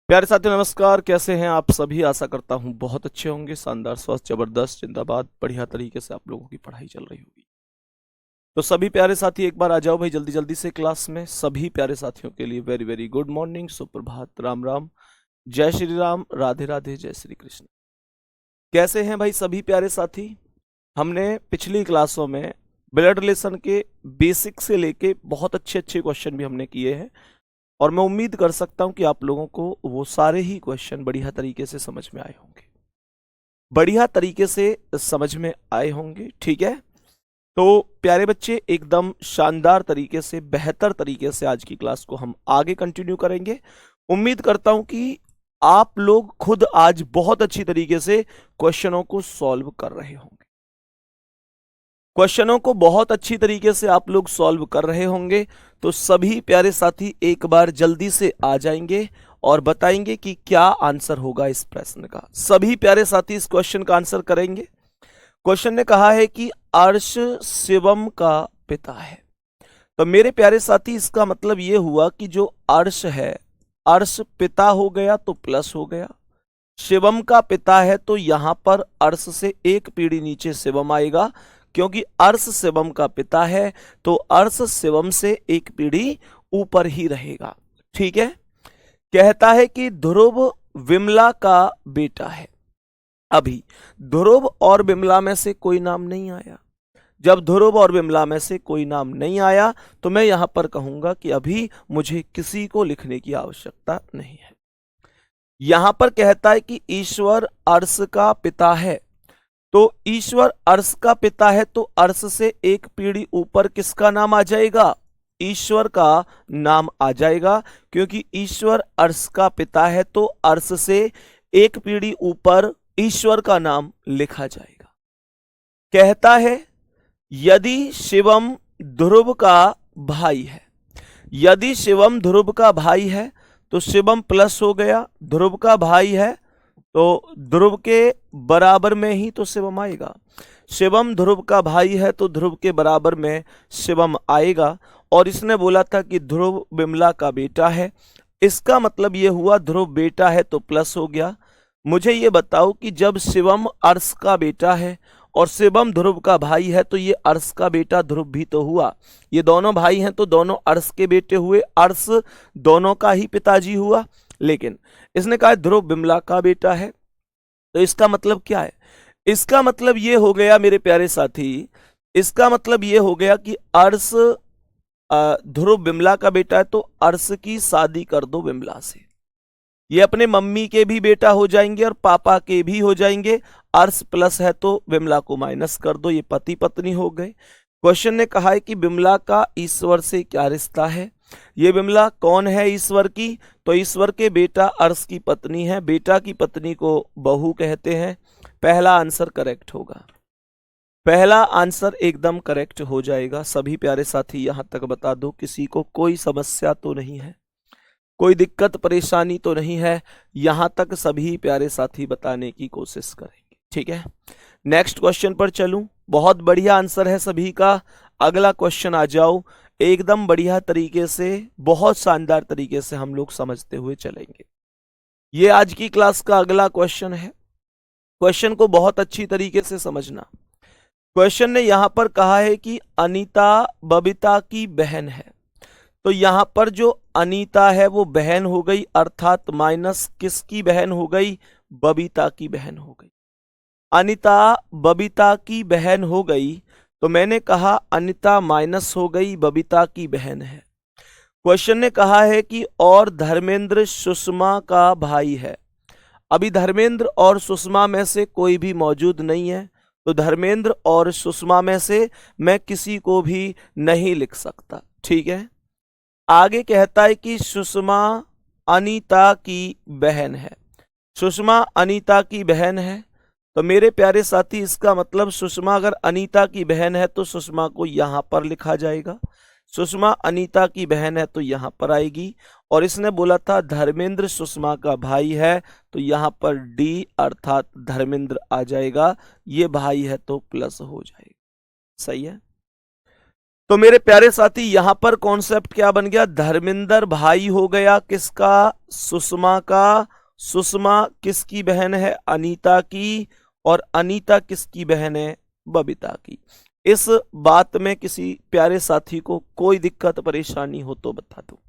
प्यारे साथियों नमस्कार। कैसे हैं आप सभी? आशा करता हूं बहुत अच्छे होंगे। शानदार, स्वस्थ, जबरदस्त, जिंदाबाद, बढ़िया तरीके से आप लोगों की पढ़ाई चल रही होगी। तो सभी प्यारे साथी एक बार आ जाओ भाई जल्दी जल्दी से क्लास में। सभी प्यारे साथियों के लिए वेरी वेरी गुड मॉर्निंग, सुप्रभात, राम राम, जय श्री राम, राधे राधे, जय श्री कृष्ण। कैसे हैं भाई सभी प्यारे साथी? हमने पिछली क्लासों में ब्लड रिलेशन के बेसिक से लेके बहुत अच्छे अच्छे क्वेश्चन भी हमने किए हैं, और मैं उम्मीद कर सकता हूं कि आप लोगों को वो सारे ही क्वेश्चन बढ़िया तरीके से समझ में आए होंगे, बढ़िया तरीके से समझ में आए होंगे। ठीक है, तो प्यारे बच्चे एकदम शानदार तरीके से, बेहतर तरीके से आज की क्लास को हम आगे कंटिन्यू करेंगे। उम्मीद करता हूं कि आप लोग खुद आज बहुत अच्छी तरीके से क्वेश्चनों को सॉल्व कर रहे होंगे। क्वेश्चनों को बहुत अच्छी तरीके से आप लोग सॉल्व कर रहे होंगे। तो सभी प्यारे साथी एक बार जल्दी से आ जाएंगे और बताएंगे कि क्या आंसर होगा इस प्रश्न का। सभी प्यारे साथी इस क्वेश्चन का आंसर करेंगे। क्वेश्चन ने कहा है कि अर्श शिवम का पिता है। तो मेरे प्यारे साथी इसका मतलब यह हुआ कि जो अर्श है, अर्श पिता हो गया तो प्लस हो गया, शिवम का पिता है तो यहां पर अर्श से एक पीढ़ी नीचे शिवम आएगा, क्योंकि अर्श शिवम का पिता है तो अर्श शिवम से एक पीढ़ी ऊपर ही रहेगा। ठीक है। कहता है कि ध्रुव विमला का बेटा है। अभी ध्रुव और विमला में से कोई नाम नहीं आया। जब ध्रुव और विमला में से कोई नाम नहीं आया तो मैं यहां पर कहूंगा कि अभी मुझे किसी को लिखने की आवश्यकता नहीं है। यहां पर कहता है कि ईश्वर अर्श का पिता है, तो ईश्वर अर्श का पिता है तो अर्श से एक पीढ़ी ऊपर किसका नाम आ जाएगा? ईश्वर का नाम आ जाएगा, क्योंकि ईश्वर अर्श का पिता है तो अर्श से एक पीढ़ी ऊपर ईश्वर का नाम लिखा जाएगा। कहता है यदि शिवम ध्रुव का भाई है, यदि शिवम ध्रुव का भाई है तो शिवम प्लस हो गया, ध्रुव का भाई है तो ध्रुव के बराबर में ही तो शिवम आएगा। शिवम ध्रुव का भाई है तो ध्रुव के बराबर में शिवम आएगा। और इसने बोला था कि ध्रुव विमला का बेटा है, इसका मतलब यह हुआ ध्रुव बेटा है तो प्लस हो गया। मुझे ये बताओ कि जब शिवम अर्श का बेटा है और शिवम ध्रुव का भाई है तो ये अर्श का बेटा ध्रुव भी तो हुआ। ये दोनों भाई हैं तो दोनों अर्श के बेटे हुए, अर्श दोनों का ही पिताजी हुआ। लेकिन इसने कहा ध्रुव विमला का बेटा है, तो इसका मतलब क्या है? इसका मतलब ये हो गया मेरे प्यारे साथी, इसका मतलब ये हो गया कि अर्श ध्रुव विमला का बेटा है तो अर्श की शादी कर दो विमला से। ये अपने मम्मी के भी बेटा हो जाएंगे और पापा के भी हो जाएंगे। अर्श प्लस है तो विमला को माइनस कर दो, ये पति पत्नी हो गए। क्वेश्चन ने कहा है कि विमला का ईश्वर से क्या रिश्ता है। ये विमला कौन है ईश्वर की? तो ईश्वर के बेटा अर्श की पत्नी है, बेटा की पत्नी को बहू कहते हैं। पहला आंसर करेक्ट होगा, पहला आंसर एकदम करेक्ट हो जाएगा। सभी प्यारे साथी यहां तक बता दो, किसी को कोई समस्या तो नहीं है, कोई दिक्कत परेशानी तो नहीं है? यहां तक सभी प्यारे साथी बताने की कोशिश करेंगे। ठीक है, नेक्स्ट क्वेश्चन पर चलूं। बहुत बढ़िया आंसर है सभी का। अगला क्वेश्चन आ जाओ। एकदम बढ़िया तरीके से, बहुत शानदार तरीके से हम लोग समझते हुए चलेंगे। ये आज की क्लास का अगला क्वेश्चन है। क्वेश्चन को बहुत अच्छी तरीके से समझना। क्वेश्चन ने यहां पर कहा है कि अनीता बबीता की बहन है। तो यहां पर जो अनीता है वो बहन हो गई, अर्थात माइनस किसकी बहन हो गई? बबीता की बहन हो गई। अनीता बबीता की बहन हो गई, तो मैंने कहा अनीता माइनस हो गई, बबीता की बहन है। क्वेश्चन ने कहा है कि और धर्मेंद्र सुषमा का भाई है। अभी धर्मेंद्र और सुषमा में से कोई भी मौजूद नहीं है, तो धर्मेंद्र और सुषमा में से मैं किसी को भी नहीं लिख सकता। ठीक है, आगे कहता है कि सुषमा अनीता की बहन है। सुषमा अनीता की बहन है, तो मेरे प्यारे साथी इसका मतलब सुषमा अगर अनीता की बहन है तो सुषमा को यहां पर लिखा जाएगा। सुषमा अनीता की बहन है तो यहां पर आएगी। और इसने बोला था धर्मेंद्र सुषमा का भाई है, तो यहां पर डी अर्थात धर्मेंद्र आ जाएगा। ये भाई है तो प्लस हो जाएगा। सही है। तो मेरे प्यारे साथी यहां पर कॉन्सेप्ट क्या बन गया, धर्मेंद्र भाई हो गया किसका, सुषमा का। सुषमा किसकी बहन है, अनीता की। और अनीता किसकी बहन है, बबीता की। इस बात में किसी प्यारे साथी को कोई दिक्कत परेशानी हो तो बता दो।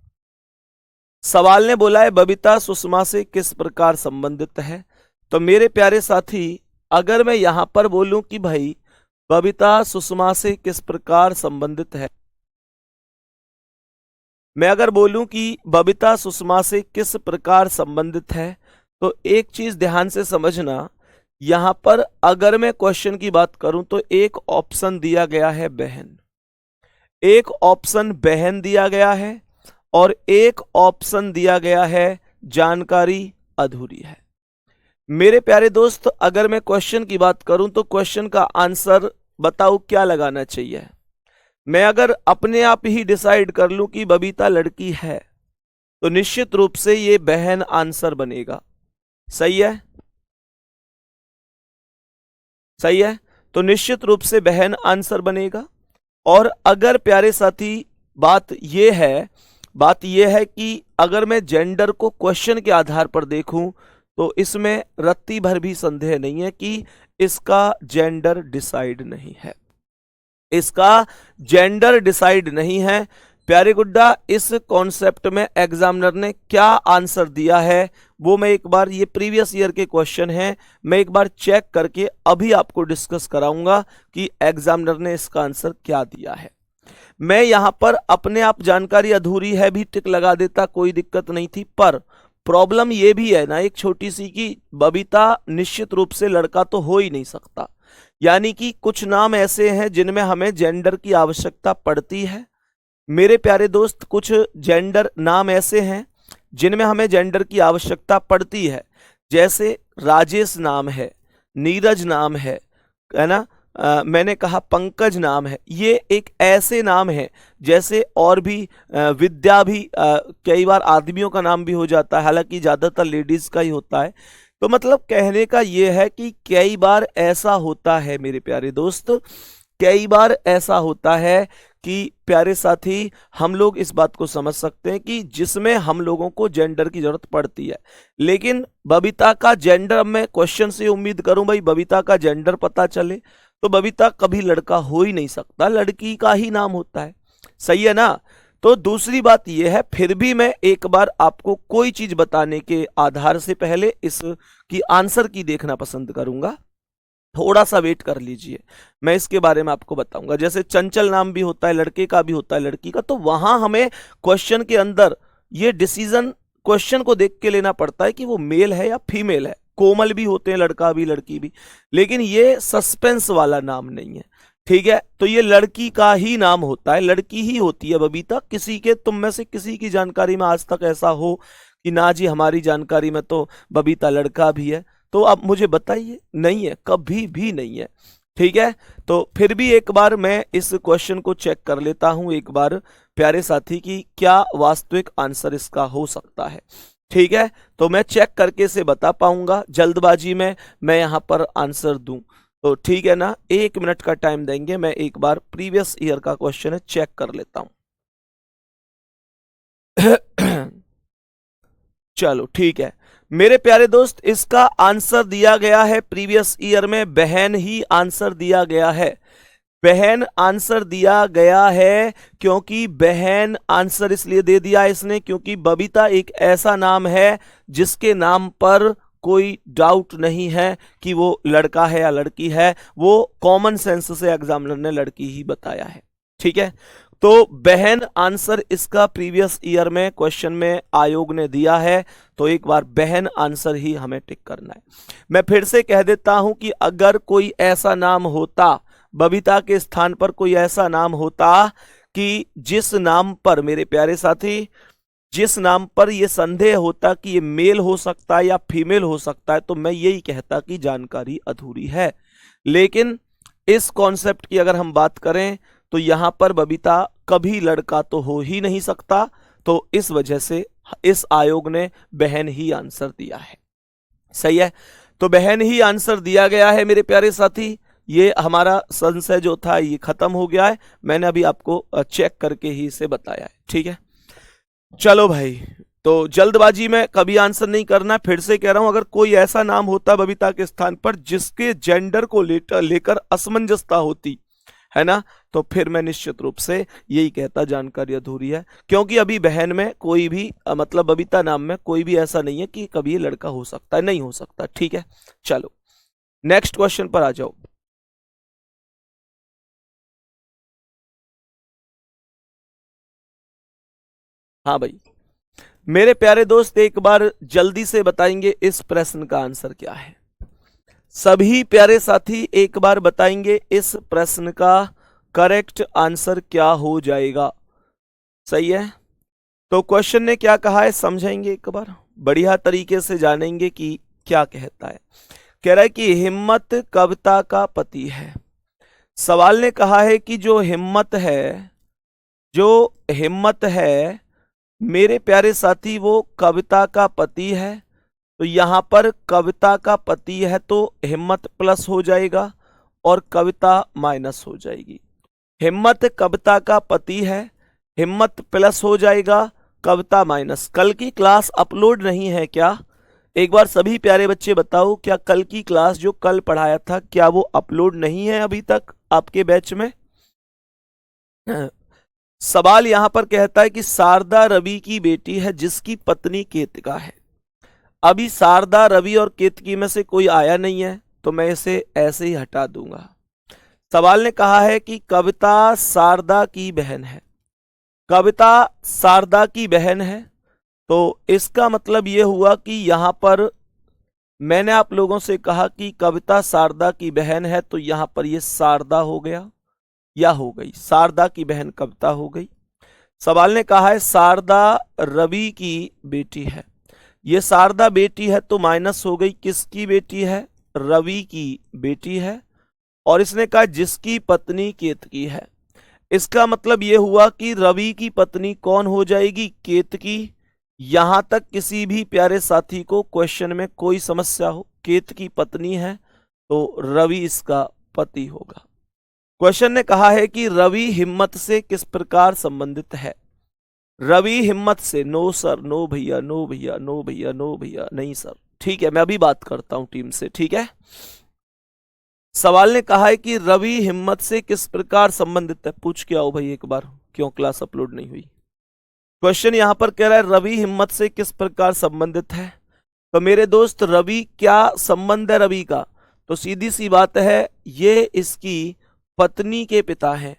सवाल ने बोला है बबीता सुषमा से किस प्रकार संबंधित है। तो मेरे प्यारे साथी अगर मैं यहां पर बोलूं कि भाई बबीता सुषमा से किस प्रकार संबंधित है, मैं अगर बोलूं कि बबीता सुषमा से किस प्रकार संबंधित है, तो एक चीज ध्यान से समझना, यहां पर अगर मैं क्वेश्चन की बात करूं तो एक ऑप्शन दिया गया है बहन, एक ऑप्शन बहन दिया गया है और एक ऑप्शन दिया गया है जानकारी अधूरी है। मेरे प्यारे दोस्त अगर मैं क्वेश्चन की बात करूं तो क्वेश्चन का आंसर बताओ क्या लगाना चाहिए। मैं अगर अपने आप ही डिसाइड कर लूं कि बबीता लड़की है तो निश्चित रूप से ये बहन आंसर बनेगा। सही है, सही है, तो निश्चित रूप से बहन आंसर बनेगा। और अगर प्यारे साथी बात यह है कि अगर मैं जेंडर को क्वेश्चन के आधार पर देखूं तो इसमें रत्ती भर भी संदेह नहीं है कि इसका जेंडर डिसाइड नहीं है, इसका जेंडर डिसाइड नहीं है। प्यारे गुड्डा इस कॉन्सेप्ट में एग्जामिनर ने क्या आंसर दिया है वो मैं एक बार, ये प्रीवियस ईयर के क्वेश्चन हैं, मैं एक बार चेक करके अभी आपको डिस्कस कराऊंगा कि एग्जामिनर ने इसका आंसर क्या दिया है। मैं यहां पर अपने आप जानकारी अधूरी है भी टिक लगा देता, कोई दिक्कत नहीं थी, पर प्रॉब्लम ये भी है ना एक छोटी सी कि बबीता निश्चित रूप से लड़का तो हो ही नहीं सकता, यानी कि कुछ नाम ऐसे हैं जिनमें हमें जेंडर की आवश्यकता पड़ती है। मेरे प्यारे दोस्त कुछ जेंडर नाम ऐसे हैं जिनमें हमें जेंडर की आवश्यकता पड़ती है, जैसे राजेश नाम है, नीरज नाम है ना, मैंने कहा पंकज नाम है, ये एक ऐसे नाम है। जैसे और भी विद्या भी कई बार आदमियों का नाम भी हो जाता है, हालांकि ज्यादातर लेडीज का ही होता है। तो मतलब कहने का ये है कि कई बार ऐसा होता है मेरे प्यारे दोस्त, कई बार ऐसा होता है कि प्यारे साथी हम लोग इस बात को समझ सकते हैं कि जिसमें हम लोगों को जेंडर की जरूरत पड़ती है, लेकिन बबीता का जेंडर, मैं क्वेश्चन से उम्मीद करूं भाई बबीता का जेंडर पता चले, तो बबीता कभी लड़का हो ही नहीं सकता, लड़की का ही नाम होता है। सही है ना। तो दूसरी बात यह है, फिर भी मैं एक बार आपको कोई चीज बताने के आधार से पहले इसकी आंसर की देखना पसंद करूंगा, थोड़ा सा वेट कर लीजिए, मैं इसके बारे में आपको बताऊंगा। जैसे चंचल नाम भी होता है, लड़के का भी होता है, लड़की का, तो वहां हमें क्वेश्चन के अंदर ये डिसीजन क्वेश्चन को देख के लेना पड़ता है कि वो मेल है या फीमेल है। कोमल भी होते हैं, लड़का भी लड़की भी, लेकिन ये सस्पेंस वाला नाम नहीं है, ठीक है। तो ये लड़की का ही नाम होता है, लड़की ही होती है बबीता। किसी के, तुम में से किसी की जानकारी में आज तक ऐसा हो कि ना जी हमारी जानकारी में तो बबीता लड़का भी है, तो आप मुझे बताइए, नहीं है, कभी भी नहीं है, ठीक है। तो फिर भी एक बार मैं इस क्वेश्चन को चेक कर लेता हूं एक बार प्यारे साथी की क्या वास्तविक आंसर इसका हो सकता है, ठीक है। तो मैं चेक करके से बता पाऊंगा, जल्दबाजी में मैं यहां पर आंसर दूं तो ठीक है ना। 1 मिनट का टाइम देंगे, मैं एक बार प्रीवियस ईयर का क्वेश्चन है चेक कर लेता हूं। चलो ठीक है मेरे प्यारे दोस्त, इसका आंसर दिया गया है प्रीवियस ईयर में, बहन ही आंसर दिया गया है, बहन आंसर दिया गया है। क्योंकि बहन आंसर इसलिए दे दिया इसने क्योंकि बबीता एक ऐसा नाम है जिसके नाम पर कोई डाउट नहीं है कि वो लड़का है या लड़की है, वो कॉमन सेंस से एग्जामिनर ने लड़की ही बताया है, ठीक है। तो बहन आंसर इसका प्रीवियस ईयर में क्वेश्चन में आयोग ने दिया है, तो एक बार बहन आंसर ही हमें टिक करना है। मैं फिर से कह देता हूं कि अगर कोई ऐसा नाम होता, बबीता के स्थान पर कोई ऐसा नाम होता कि जिस नाम पर मेरे प्यारे साथी, जिस नाम पर यह संदेह होता कि ये मेल हो सकता है या फीमेल हो सकता है, तो मैं यही कहता कि जानकारी अधूरी है। लेकिन इस कॉन्सेप्ट की अगर हम बात करें तो यहां पर बबीता कभी लड़का तो हो ही नहीं सकता, तो इस वजह से इस आयोग ने बहन ही आंसर दिया है। सही है, तो बहन ही आंसर दिया गया है मेरे प्यारे साथी। ये हमारा संशय जो था ये खत्म हो गया है, मैंने अभी आपको चेक करके ही इसे बताया है। ठीक है, चलो भाई, तो जल्दबाजी में कभी आंसर नहीं करना। फिर से कह रहा हूं, अगर कोई ऐसा नाम होता बबीता के स्थान पर जिसके जेंडर को लेकर असमंजसता होती है ना, तो फिर मैं निश्चित रूप से यही कहता जानकारी अधूरी है, क्योंकि अभी बहन में कोई भी मतलब बबीता नाम में कोई भी ऐसा नहीं है कि कभी ये लड़का हो सकता है, नहीं हो सकता। ठीक है, चलो नेक्स्ट क्वेश्चन पर आ जाओ। हाँ भाई, मेरे प्यारे दोस्त एक बार जल्दी से बताएंगे इस प्रश्न का आंसर क्या है। सभी प्यारे साथी एक बार बताएंगे इस प्रश्न का करेक्ट आंसर क्या हो जाएगा। सही है, तो क्वेश्चन ने क्या कहा है समझेंगे एक बार, बढ़िया तरीके से जानेंगे कि क्या कहता है। कह रहा है कि हिम्मत कविता का पति है। सवाल ने कहा है कि जो हिम्मत है मेरे प्यारे साथी वो कविता का पति है। तो यहां पर कविता का पति है तो हिम्मत प्लस हो जाएगा और कविता माइनस हो जाएगी। हिम्मत कविता का पति है, हिम्मत प्लस हो जाएगा, कविता माइनस। कल की क्लास अपलोड नहीं है क्या? एक बार सभी प्यारे बच्चे बताओ, क्या कल की क्लास जो कल पढ़ाया था क्या वो अपलोड नहीं है अभी तक आपके बैच में? सवाल यहां पर कहता है कि शारदा रवि की बेटी है जिसकी पत्नी केतका है। अभी शारदा रवि और केतकी में से कोई आया नहीं है तो मैं इसे ऐसे ही हटा दूंगा। सवाल ने कहा है कि कविता शारदा की बहन है। कविता शारदा की बहन है तो इसका मतलब यह हुआ कि यहां पर मैंने आप लोगों से कहा कि कविता शारदा की बहन है, तो यहां पर यह शारदा हो गया या हो गई, शारदा की बहन कविता हो गई। सवाल ने कहा है शारदा रवि की बेटी है। ये शारदा बेटी है तो माइनस हो गई, किसकी बेटी है? रवि की बेटी है। और इसने कहा जिसकी पत्नी केतकी है। इसका मतलब यह हुआ कि रवि की पत्नी कौन हो जाएगी? केतकी। यहां तक किसी भी प्यारे साथी को क्वेश्चन में कोई समस्या हो, केतकी पत्नी है तो रवि इसका पति होगा। क्वेश्चन ने कहा है कि रवि हिम्मत से किस प्रकार संबंधित है। रवि हिम्मत से, नो सर, नो भैया, नो भैया, नो भैया, नो भैया, नहीं सर। ठीक है, मैं अभी बात करता हूं टीम से। ठीक है, सवाल ने कहा है कि रवि हिम्मत से किस प्रकार संबंधित है। पूछ के आओ भाई एक बार, क्यों क्लास अपलोड नहीं हुई। क्वेश्चन यहां पर कह रहा है रवि हिम्मत से किस प्रकार संबंधित है। तो मेरे दोस्त रवि, क्या संबंध है रवि का? तो सीधी सी बात है, ये इसकी पत्नी के पिता हैं।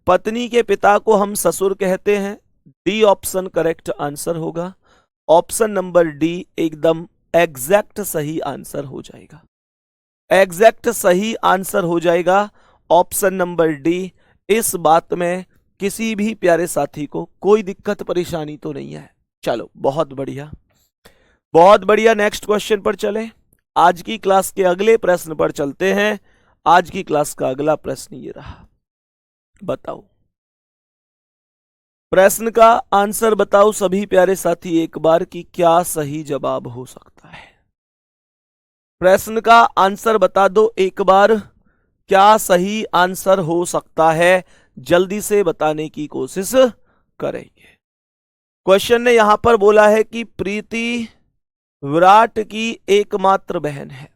पत्नी के पिता को हम ससुर कहते हैं। डी ऑप्शन करेक्ट आंसर होगा। ऑप्शन नंबर डी एकदम एग्जैक्ट सही आंसर हो जाएगा। एग्जैक्ट सही आंसर हो जाएगा ऑप्शन नंबर डी। इस बात में किसी भी प्यारे साथी को कोई दिक्कत परेशानी तो नहीं है। चलो बहुत बढ़िया, बहुत बढ़िया। नेक्स्ट क्वेश्चन पर चलें। आज की क्लास के अगले प्रश्न पर चलते हैं। आज की क्लास का अगला प्रश्न ये रहा, बताओ प्रश्न का आंसर बताओ सभी प्यारे साथी एक बार कि क्या सही जवाब हो सकता है। प्रश्न का आंसर बता दो एक बार, क्या सही आंसर हो सकता है, जल्दी से बताने की कोशिश करेंगे। क्वेश्चन ने यहां पर बोला है कि प्रीति विराट की एकमात्र बहन है।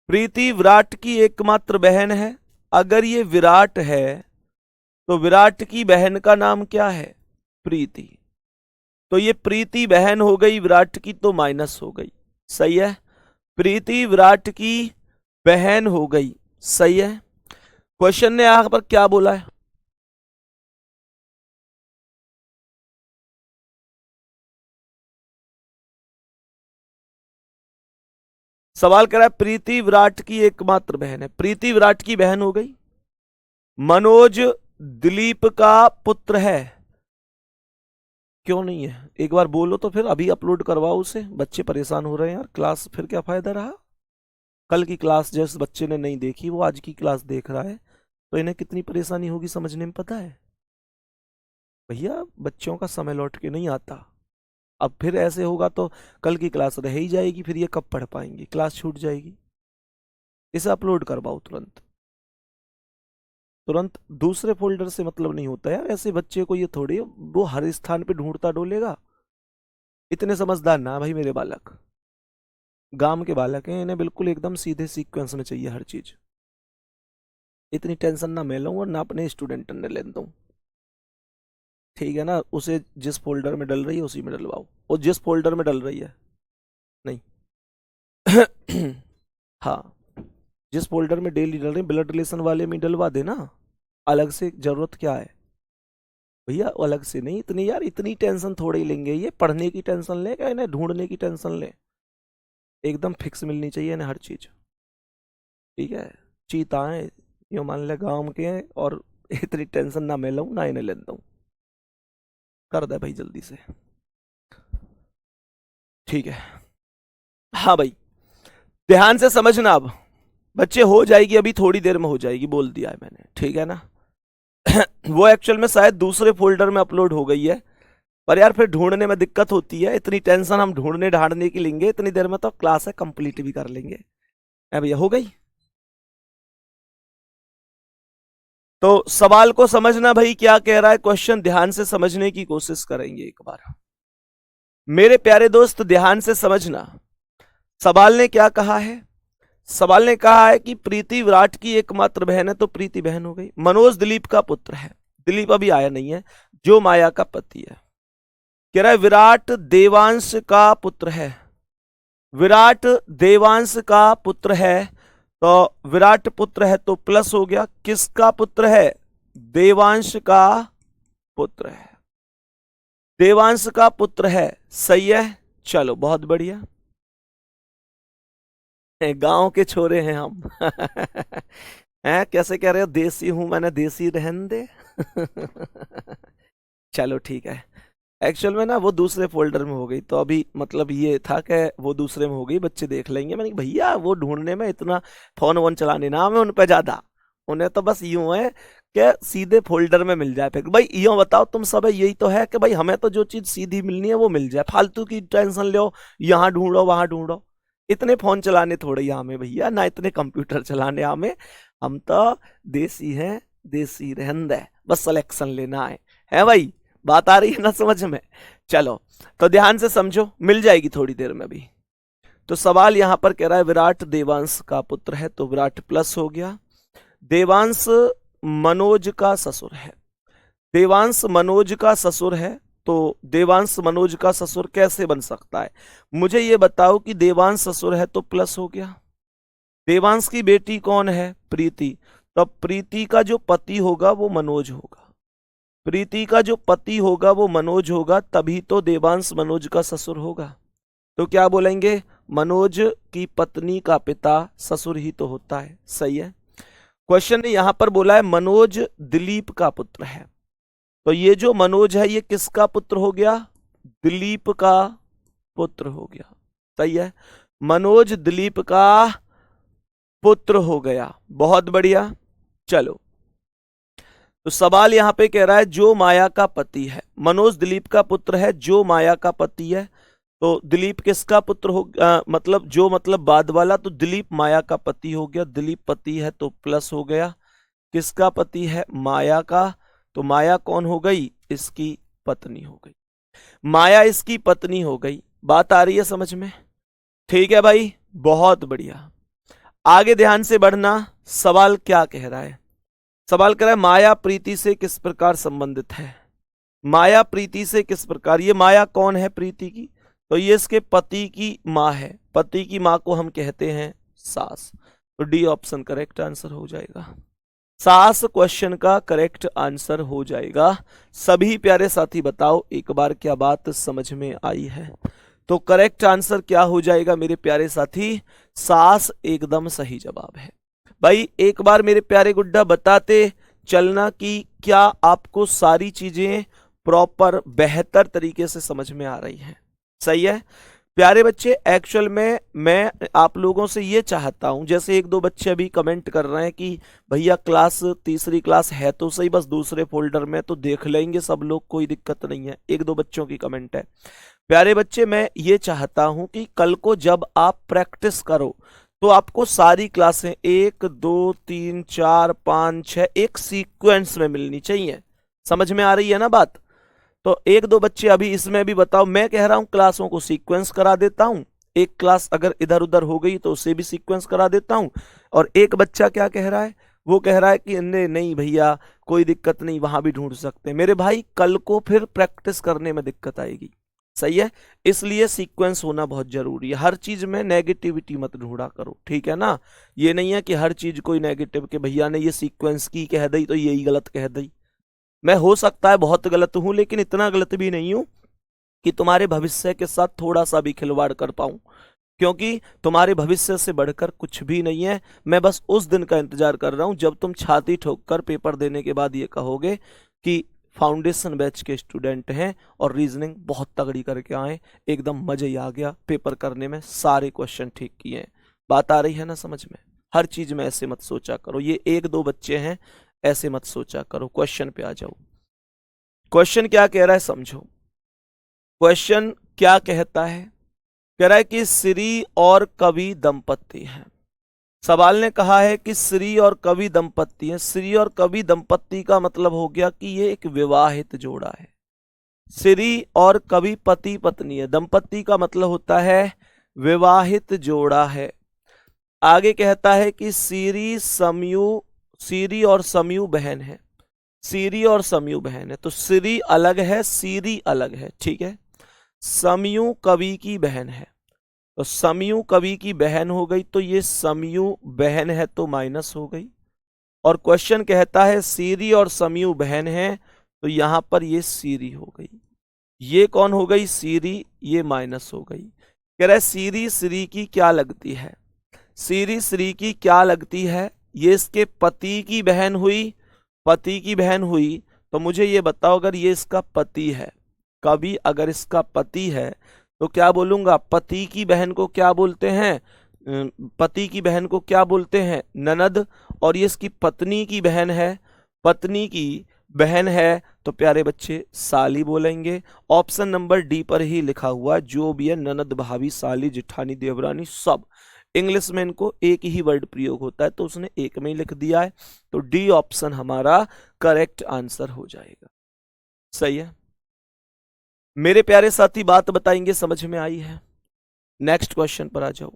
प्रीति विराट की एकमात्र बहन है। अगर ये विराट है तो विराट की बहन का नाम क्या है? प्रीति। तो ये प्रीति बहन हो गई विराट की तो माइनस हो गई। सही है, प्रीति विराट की बहन हो गई। सही है। क्वेश्चन ने यहां पर क्या बोला है? सवाल कर रहा है प्रीति विराट की एकमात्र बहन है। प्रीति विराट की बहन हो गई। मनोज दिलीप का पुत्र है। क्यों नहीं है? एक बार बोलो तो फिर अभी अपलोड करवाओ उसे। बच्चे परेशान हो रहे हैं यार, क्लास फिर क्या फायदा रहा। कल की क्लास जिस बच्चे ने नहीं देखी वो आज की क्लास देख रहा है तो इन्हें कितनी परेशानी होगी समझने में, पता है भैया। बच्चों का समय लौट के नहीं आता। अब फिर ऐसे होगा तो कल की क्लास रह ही जाएगी, फिर ये कब पढ़ पाएंगे, क्लास छूट जाएगी। इसे अपलोड करवाओ तुरंत। तुरंत दूसरे फोल्डर से मतलब नहीं होता यार, ऐसे बच्चे को ये थोड़ी वो हर स्थान पे ढूंढता डोलेगा। इतने समझदार ना भाई मेरे बालक, गांव के बालक हैं, इन्हें बिल्कुल एकदम सीधे सीक्वेंस में चाहिए हर चीज। इतनी टेंशन ना मैं लूँ और ना अपने स्टूडेंट ने ले दूँ, ठीक है ना। उसे जिस फोल्डर में डल रही है उसी में डलवाओ, और जिस फोल्डर में डल रही है नहीं हाँ, जिस फोल्डर में डेली डल रही है ब्लड रिलेशन वाले में डलवा देना, अलग से जरूरत क्या है भैया, अलग से नहीं। इतनी यार इतनी टेंशन थोड़ी ही लेंगे, ये पढ़ने की टेंशन ले क्या इन्हें ढूंढने की टेंशन ले, एकदम फिक्स मिलनी चाहिए इन्हें हर चीज, ठीक है। चीताएं यो मान ले गांव के हैं, और इतनी टेंशन ना मैं लूं ना इन्हें लेता हूं, कर दे भाई जल्दी से, ठीक है। हाँ भाई ध्यान से समझना, अब बच्चे हो जाएगी, अभी थोड़ी देर में हो जाएगी, बोल दिया है मैंने, ठीक है ना। वो एक्चुअल में शायद दूसरे फोल्डर में अपलोड हो गई है, पर यार फिर ढूंढने में दिक्कत होती है, इतनी टेंशन हम ढूंढने ढांढने की लेंगे, इतनी देर में तो क्लास है कंप्लीट भी कर लेंगे। है भैया हो गई। तो सवाल को समझना भाई, क्या कह रहा है क्वेश्चन, ध्यान से समझने की कोशिश करेंगे एक बार। मेरे प्यारे दोस्त ध्यान से समझना, सवाल ने क्या कहा है। सवाल ने कहा है कि प्रीति विराट की एकमात्र बहन है, तो प्रीति बहन हो गई। मनोज दिलीप का पुत्र है, दिलीप अभी आया नहीं है, जो माया का पति है। कह रहा है विराट देवांश का पुत्र है, विराट देवांश का पुत्र है, तो विराट पुत्र है तो प्लस हो गया, किसका पुत्र है, देवांश का पुत्र है, देवांश का पुत्र है, सही है। चलो बहुत बढ़िया, गांव के छोरे हैं हम हैं, कैसे कह रहे हो, देसी हूं मैंने, देसी रहन दे चलो ठीक है। एक्चुअल में ना वो दूसरे फोल्डर में हो गई, तो अभी मतलब ये था कि वो दूसरे में हो गई, बच्चे देख लेंगे। मैंने कहा, भैया वो ढूंढने में इतना फोन वोन चलाने ना हमें उन पे ज्यादा, उन्हें तो बस यूं है कि सीधे फोल्डर में मिल जाए। फिर भाई यूं बताओ तुम सब, यही तो है कि भाई हमें तो जो चीज सीधी मिलनी है वो मिल जाए, फालतू की टेंशन लो, यहाँ ढूंढो वहां ढूंढो। इतने फोन चलाने थोड़े ही हमें भैया, ना इतने कंप्यूटर चलाने हमें, हम तो देसी हैं, देसी रहंद है, बस सिलेक्शन लेना है भाई। बात आ रही है ना समझ में। चलो तो ध्यान से समझो, मिल जाएगी थोड़ी देर में भी। तो सवाल यहां पर कह रहा है विराट देवांश का पुत्र है, तो विराट प्लस हो गया। देवांश मनोज का ससुर है, देवांश मनोज का ससुर है, तो देवांश मनोज का ससुर कैसे बन सकता है, मुझे ये बताओ कि देवांश ससुर है तो प्लस हो गया। देवांश की बेटी कौन है, प्रीति, तो प्रीति का जो पति होगा वो मनोज होगा, प्रीति का जो पति होगा वो मनोज होगा, तभी तो देवांश मनोज का ससुर होगा। तो क्या बोलेंगे, मनोज की पत्नी का पिता ससुर ही तो होता है, सही है। क्वेश्चन ने यहां पर बोला है मनोज दिलीप का पुत्र है, तो ये जो मनोज है ये किसका पुत्र हो गया, दिलीप का पुत्र हो गया, सही है। मनोज दिलीप का पुत्र हो गया, बहुत बढ़िया। चलो तो सवाल यहां पे कह रहा है जो माया का पति है, मनोज दिलीप का पुत्र है, जो माया का पति है, तो दिलीप किसका पुत्र हो, मतलब जो मतलब बाद वाला, तो दिलीप माया का पति हो गया, दिलीप पति है तो प्लस हो गया, किसका पति है, माया का, तो माया कौन हो गई, इसकी पत्नी हो गई, माया इसकी पत्नी हो गई। बात आ रही है समझ में, ठीक है भाई, बहुत बढ़िया। आगे ध्यान से बढ़ना, सवाल क्या कह रहा है, सवाल कह रहा है माया प्रीति से किस प्रकार संबंधित है, माया प्रीति से किस प्रकार, ये माया कौन है प्रीति की, तो ये इसके पति की माँ है, पति की माँ को हम कहते हैं सास, तो डी ऑप्शन करेक्ट आंसर हो जाएगा, सास क्वेश्चन का करेक्ट आंसर हो जाएगा। सभी प्यारे साथी बताओ एक बार क्या बात समझ में आई है, तो करेक्ट आंसर क्या हो जाएगा मेरे प्यारे साथी, सास एकदम सही जवाब है। भाई एक बार मेरे प्यारे गुड्डा बताते चलना कि क्या आपको सारी चीजें प्रॉपर बेहतर तरीके से समझ में आ रही हैं, सही है प्यारे बच्चे। एक्चुअल में मैं आप लोगों से ये चाहता हूं, जैसे एक दो बच्चे अभी कमेंट कर रहे हैं कि भैया क्लास तीसरी क्लास है तो सही, बस दूसरे फोल्डर में, तो देख लेंगे सब लोग, कोई दिक्कत नहीं है, एक दो बच्चों की कमेंट है। प्यारे बच्चे मैं ये चाहता हूं कि कल को जब आप प्रैक्टिस करो तो आपको सारी क्लासें 1 2 3 4 5 6 एक सीक्वेंस में मिलनी चाहिए। समझ में आ रही है ना बात? तो एक दो बच्चे अभी इसमें भी बताओ, मैं कह रहा हूं क्लासों को सीक्वेंस करा देता हूं, एक क्लास अगर इधर उधर हो गई तो उसे भी सीक्वेंस करा देता हूं। और एक बच्चा क्या कह रहा है, वो कह रहा है कि नहीं भैया कोई दिक्कत नहीं, वहां भी ढूंढ सकते हैं। मेरे भाई कल को फिर प्रैक्टिस करने में दिक्कत आएगी। सही है, इसलिए सीक्वेंस होना बहुत जरूरी है। हर चीज में नेगेटिविटी मत ढूंढा करो, ठीक है ना? ये नहीं है कि हर चीज कोई नेगेटिव के भैया ने ये सीक्वेंस की कह दी तो यही गलत कह दी। मैं हो सकता है बहुत गलत हूं, लेकिन इतना गलत भी नहीं हूं कि तुम्हारे भविष्य के साथ थोड़ा सा भी खिलवाड़ कर पाऊं, क्योंकि तुम्हारे भविष्य से बढ़कर कुछ भी नहीं है। मैं बस उस दिन का इंतजार कर रहा हूं जब तुम छाती ठोककर पेपर देने के बाद ये कहोगे कि फाउंडेशन बैच के स्टूडेंट हैं और रीजनिंग बहुत तगड़ी करके आए, एकदम मजा ही आ गया पेपर करने में, सारे क्वेश्चन ठीक किए हैं। बात आ रही है ना समझ में? हर चीज में ऐसे मत सोचा करो, ये एक दो बच्चे हैं ऐसे मत सोचा करो। क्वेश्चन पे आ जाओ। क्वेश्चन क्या कह रहा है समझो। क्वेश्चन क्या कहता है? कह रहा है कि श्री और कवि दंपति हैं। सवाल ने कहा है कि श्री और कवि दंपति हैं। श्री और कवि दंपति का मतलब हो गया कि ये एक विवाहित जोड़ा है। श्री और कवि पति पत्नी है, दंपति का मतलब होता है विवाहित जोड़ा है। आगे कहता है कि सीरी और समयू बहन है। सीरी और समयू बहन है, तो श्री अलग है, सीरी अलग है, ठीक है। समयू कवि की बहन है, तो समयू कवि की बहन हो गई, तो ये समयू बहन है तो माइनस हो गई। और क्वेश्चन कहता है सीरी और समयू बहन है, तो यहां पर ये सीरी हो गई। ये कौन हो गई? सीरी, ये माइनस हो गई। कह रहा है सीरी श्री की क्या लगती है? सीरी श्री की क्या लगती है? ये इसके पति की बहन हुई, पति की बहन हुई। तो मुझे ये बताओ, अगर ये इसका पति है, कवि अगर इसका पति है तो क्या बोलूंगा? पति की बहन को क्या बोलते हैं? पति की बहन को क्या बोलते हैं? ननद। और ये इसकी पत्नी की बहन है, पत्नी की बहन है तो प्यारे बच्चे साली बोलेंगे। ऑप्शन नंबर डी पर ही लिखा हुआ, जो भी है ननद, भाभी, साली, जिठानी, देवरानी, सब इंग्लिश में इनको एक ही वर्ड प्रयोग होता है, तो उसने एक में ही लिख दिया है। तो डी ऑप्शन हमारा करेक्ट आंसर हो जाएगा। सही है मेरे प्यारे साथी, बात बताएंगे समझ में आई है? नेक्स्ट क्वेश्चन पर आ जाओ।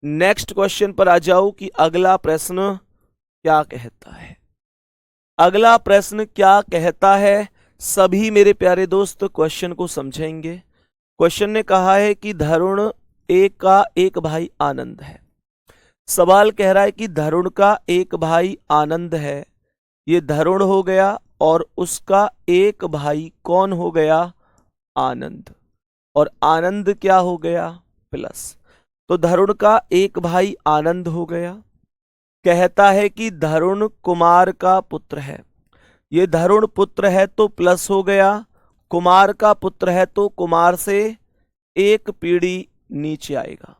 नेक्स्ट क्वेश्चन पर आ जाओ कि अगला प्रश्न क्या कहता है। अगला प्रश्न क्या कहता है? सभी मेरे प्यारे दोस्त क्वेश्चन को समझेंगे। क्वेश्चन ने कहा है कि धरुण एक का एक भाई आनंद है। सवाल कह रहा है कि धरुण का एक भाई आनंद है, ये धरुण हो गया, और उसका एक भाई कौन हो गया? आनंद। और आनंद क्या हो गया? प्लस। तो धरुण का एक भाई आनंद हो गया। कहता है कि धरुण कुमार का पुत्र है। ये धरुण पुत्र है तो प्लस हो गया, कुमार का पुत्र है तो कुमार से एक पीढ़ी नीचे आएगा।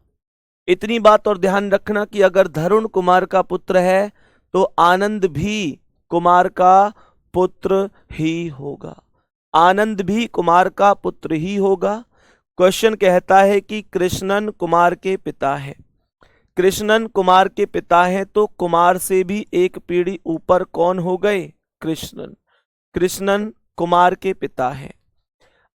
इतनी बात और ध्यान रखना कि अगर धरुण कुमार का पुत्र है तो आनंद भी कुमार का पुत्र ही होगा। आनंद भी कुमार का पुत्र ही होगा। क्वेश्चन कहता है कि कृष्णन कुमार के पिता है। कृष्णन कुमार के पिता हैं तो कुमार से भी एक पीढ़ी ऊपर कौन हो गए? कृष्णन। कृष्णन कुमार के पिता हैं।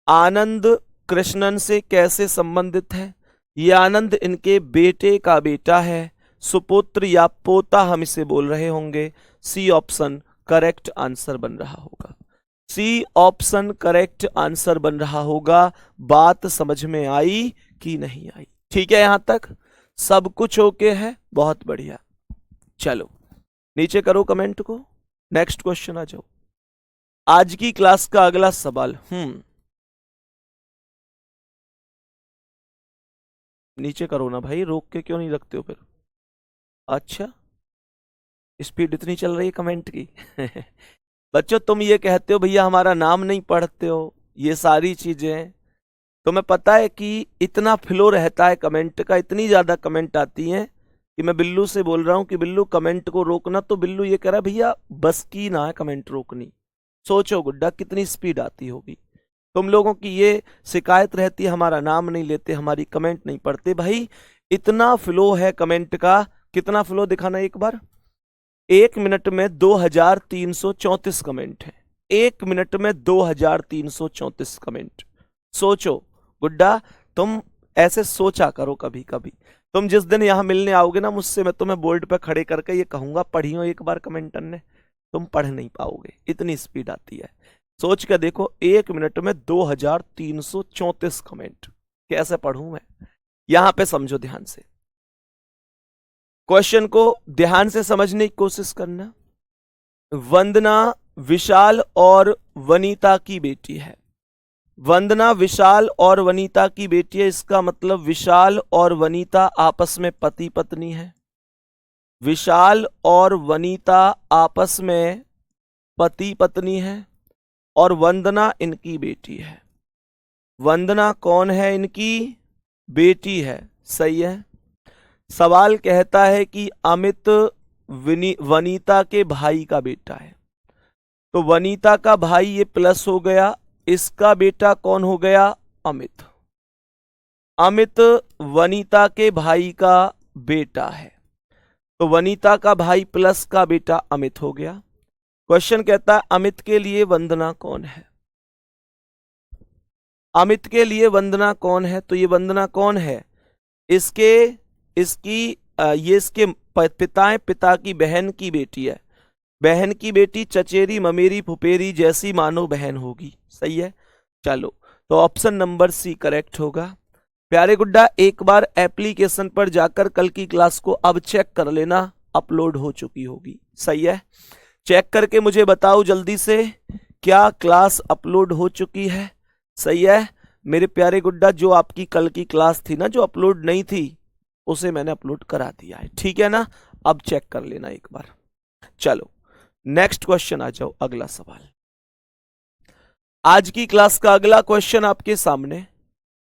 आनंद कृष्णन से कैसे संबंधित है? ये आनंद इनके बेटे का बेटा है, सुपुत्र या पोता हम इसे बोल रहे होंगे। सी ऑप्शन करेक्ट आंसर बन रहा होगा। सी ऑप्शन करेक्ट आंसर बन रहा होगा। बात समझ में आई कि नहीं आई? ठीक है, यहां तक सब कुछ ओके है? बहुत बढ़िया। चलो नीचे करो कमेंट को। नेक्स्ट क्वेश्चन आ जाओ। आज की क्लास का अगला सवाल नीचे करो ना भाई, रोक के क्यों नहीं रखते हो फिर? अच्छा, स्पीड इतनी चल रही है कमेंट की। बच्चों तुम ये कहते हो भैया हमारा नाम नहीं पढ़ते हो, ये सारी चीजें तुम्हें पता है कि इतना फ्लो रहता है कमेंट का, इतनी ज्यादा कमेंट आती हैं कि मैं बिल्लू से बोल रहा हूं कि बिल्लू कमेंट को रोकना, तो बिल्लू ये कह रहा है भैया बस की ना है कमेंट रोकनी। सोचो गुड्डा कितनी स्पीड आती होगी। तुम लोगों की ये शिकायत रहती है हमारा नाम नहीं लेते, हमारी कमेंट नहीं पढ़ते। भाई इतना फ्लो है कमेंट का, कितना फ्लो दिखाना एक बार। 1 मिनट में 2334 कमेंट है, 1 मिनट में 2334 कमेंट। सोचो गुड्डा, तुम ऐसे सोचा करो कभी कभी। तुम जिस दिन यहां मिलने आओगे ना मुझसे, मैं तुम्हें बोर्ड पे खड़े करके ये कहूंगा पढ़ियो एक बार कमेंटन ने, तुम पढ़ नहीं पाओगे, इतनी स्पीड आती है। सोच के देखो, 1 मिनट में 2334 कमेंट, कैसे पढ़ूं मैं। यहां पे समझो ध्यान से, क्वेश्चन को ध्यान से समझने की कोशिश करना। वंदना विशाल और वनीता की बेटी है। वंदना विशाल और वनीता की बेटी है, इसका मतलब विशाल और वनीता आपस में पति पत्नी है। विशाल और वनीता आपस में पति पत्नी है और वंदना इनकी बेटी है। वंदना कौन है? इनकी बेटी है, सही है। सवाल कहता है कि अमित वनीता के भाई का बेटा है, तो वनीता का भाई ये प्लस हो गया, इसका बेटा कौन हो गया? अमित। अमित वनीता के भाई का बेटा है, तो वनीता का भाई प्लस का बेटा अमित हो गया। क्वेश्चन कहता है अमित के लिए वंदना कौन है? अमित के लिए वंदना कौन है? तो ये वंदना कौन है? ये इसके पिता है, पिता की बहन की बेटी है। बहन की बेटी चचेरी ममेरी फुफेरी जैसी मानो बहन होगी, सही है। चलो, तो ऑप्शन नंबर सी करेक्ट होगा। प्यारे गुड्डा, एक बार एप्लीकेशन पर जाकर कल की क्लास को अब चेक कर लेना, अपलोड हो चुकी होगी, सही है। चेक करके मुझे बताओ जल्दी से, क्या क्लास अपलोड हो चुकी है? सही है मेरे प्यारे गुड्डा, जो आपकी कल की क्लास थी ना, जो अपलोड नहीं थी, उसे मैंने अपलोड करा दिया है, ठीक है ना। अब चेक कर लेना एक बार। चलो नेक्स्ट क्वेश्चन आ जाओ, अगला सवाल। आज की क्लास का अगला क्वेश्चन आपके सामने,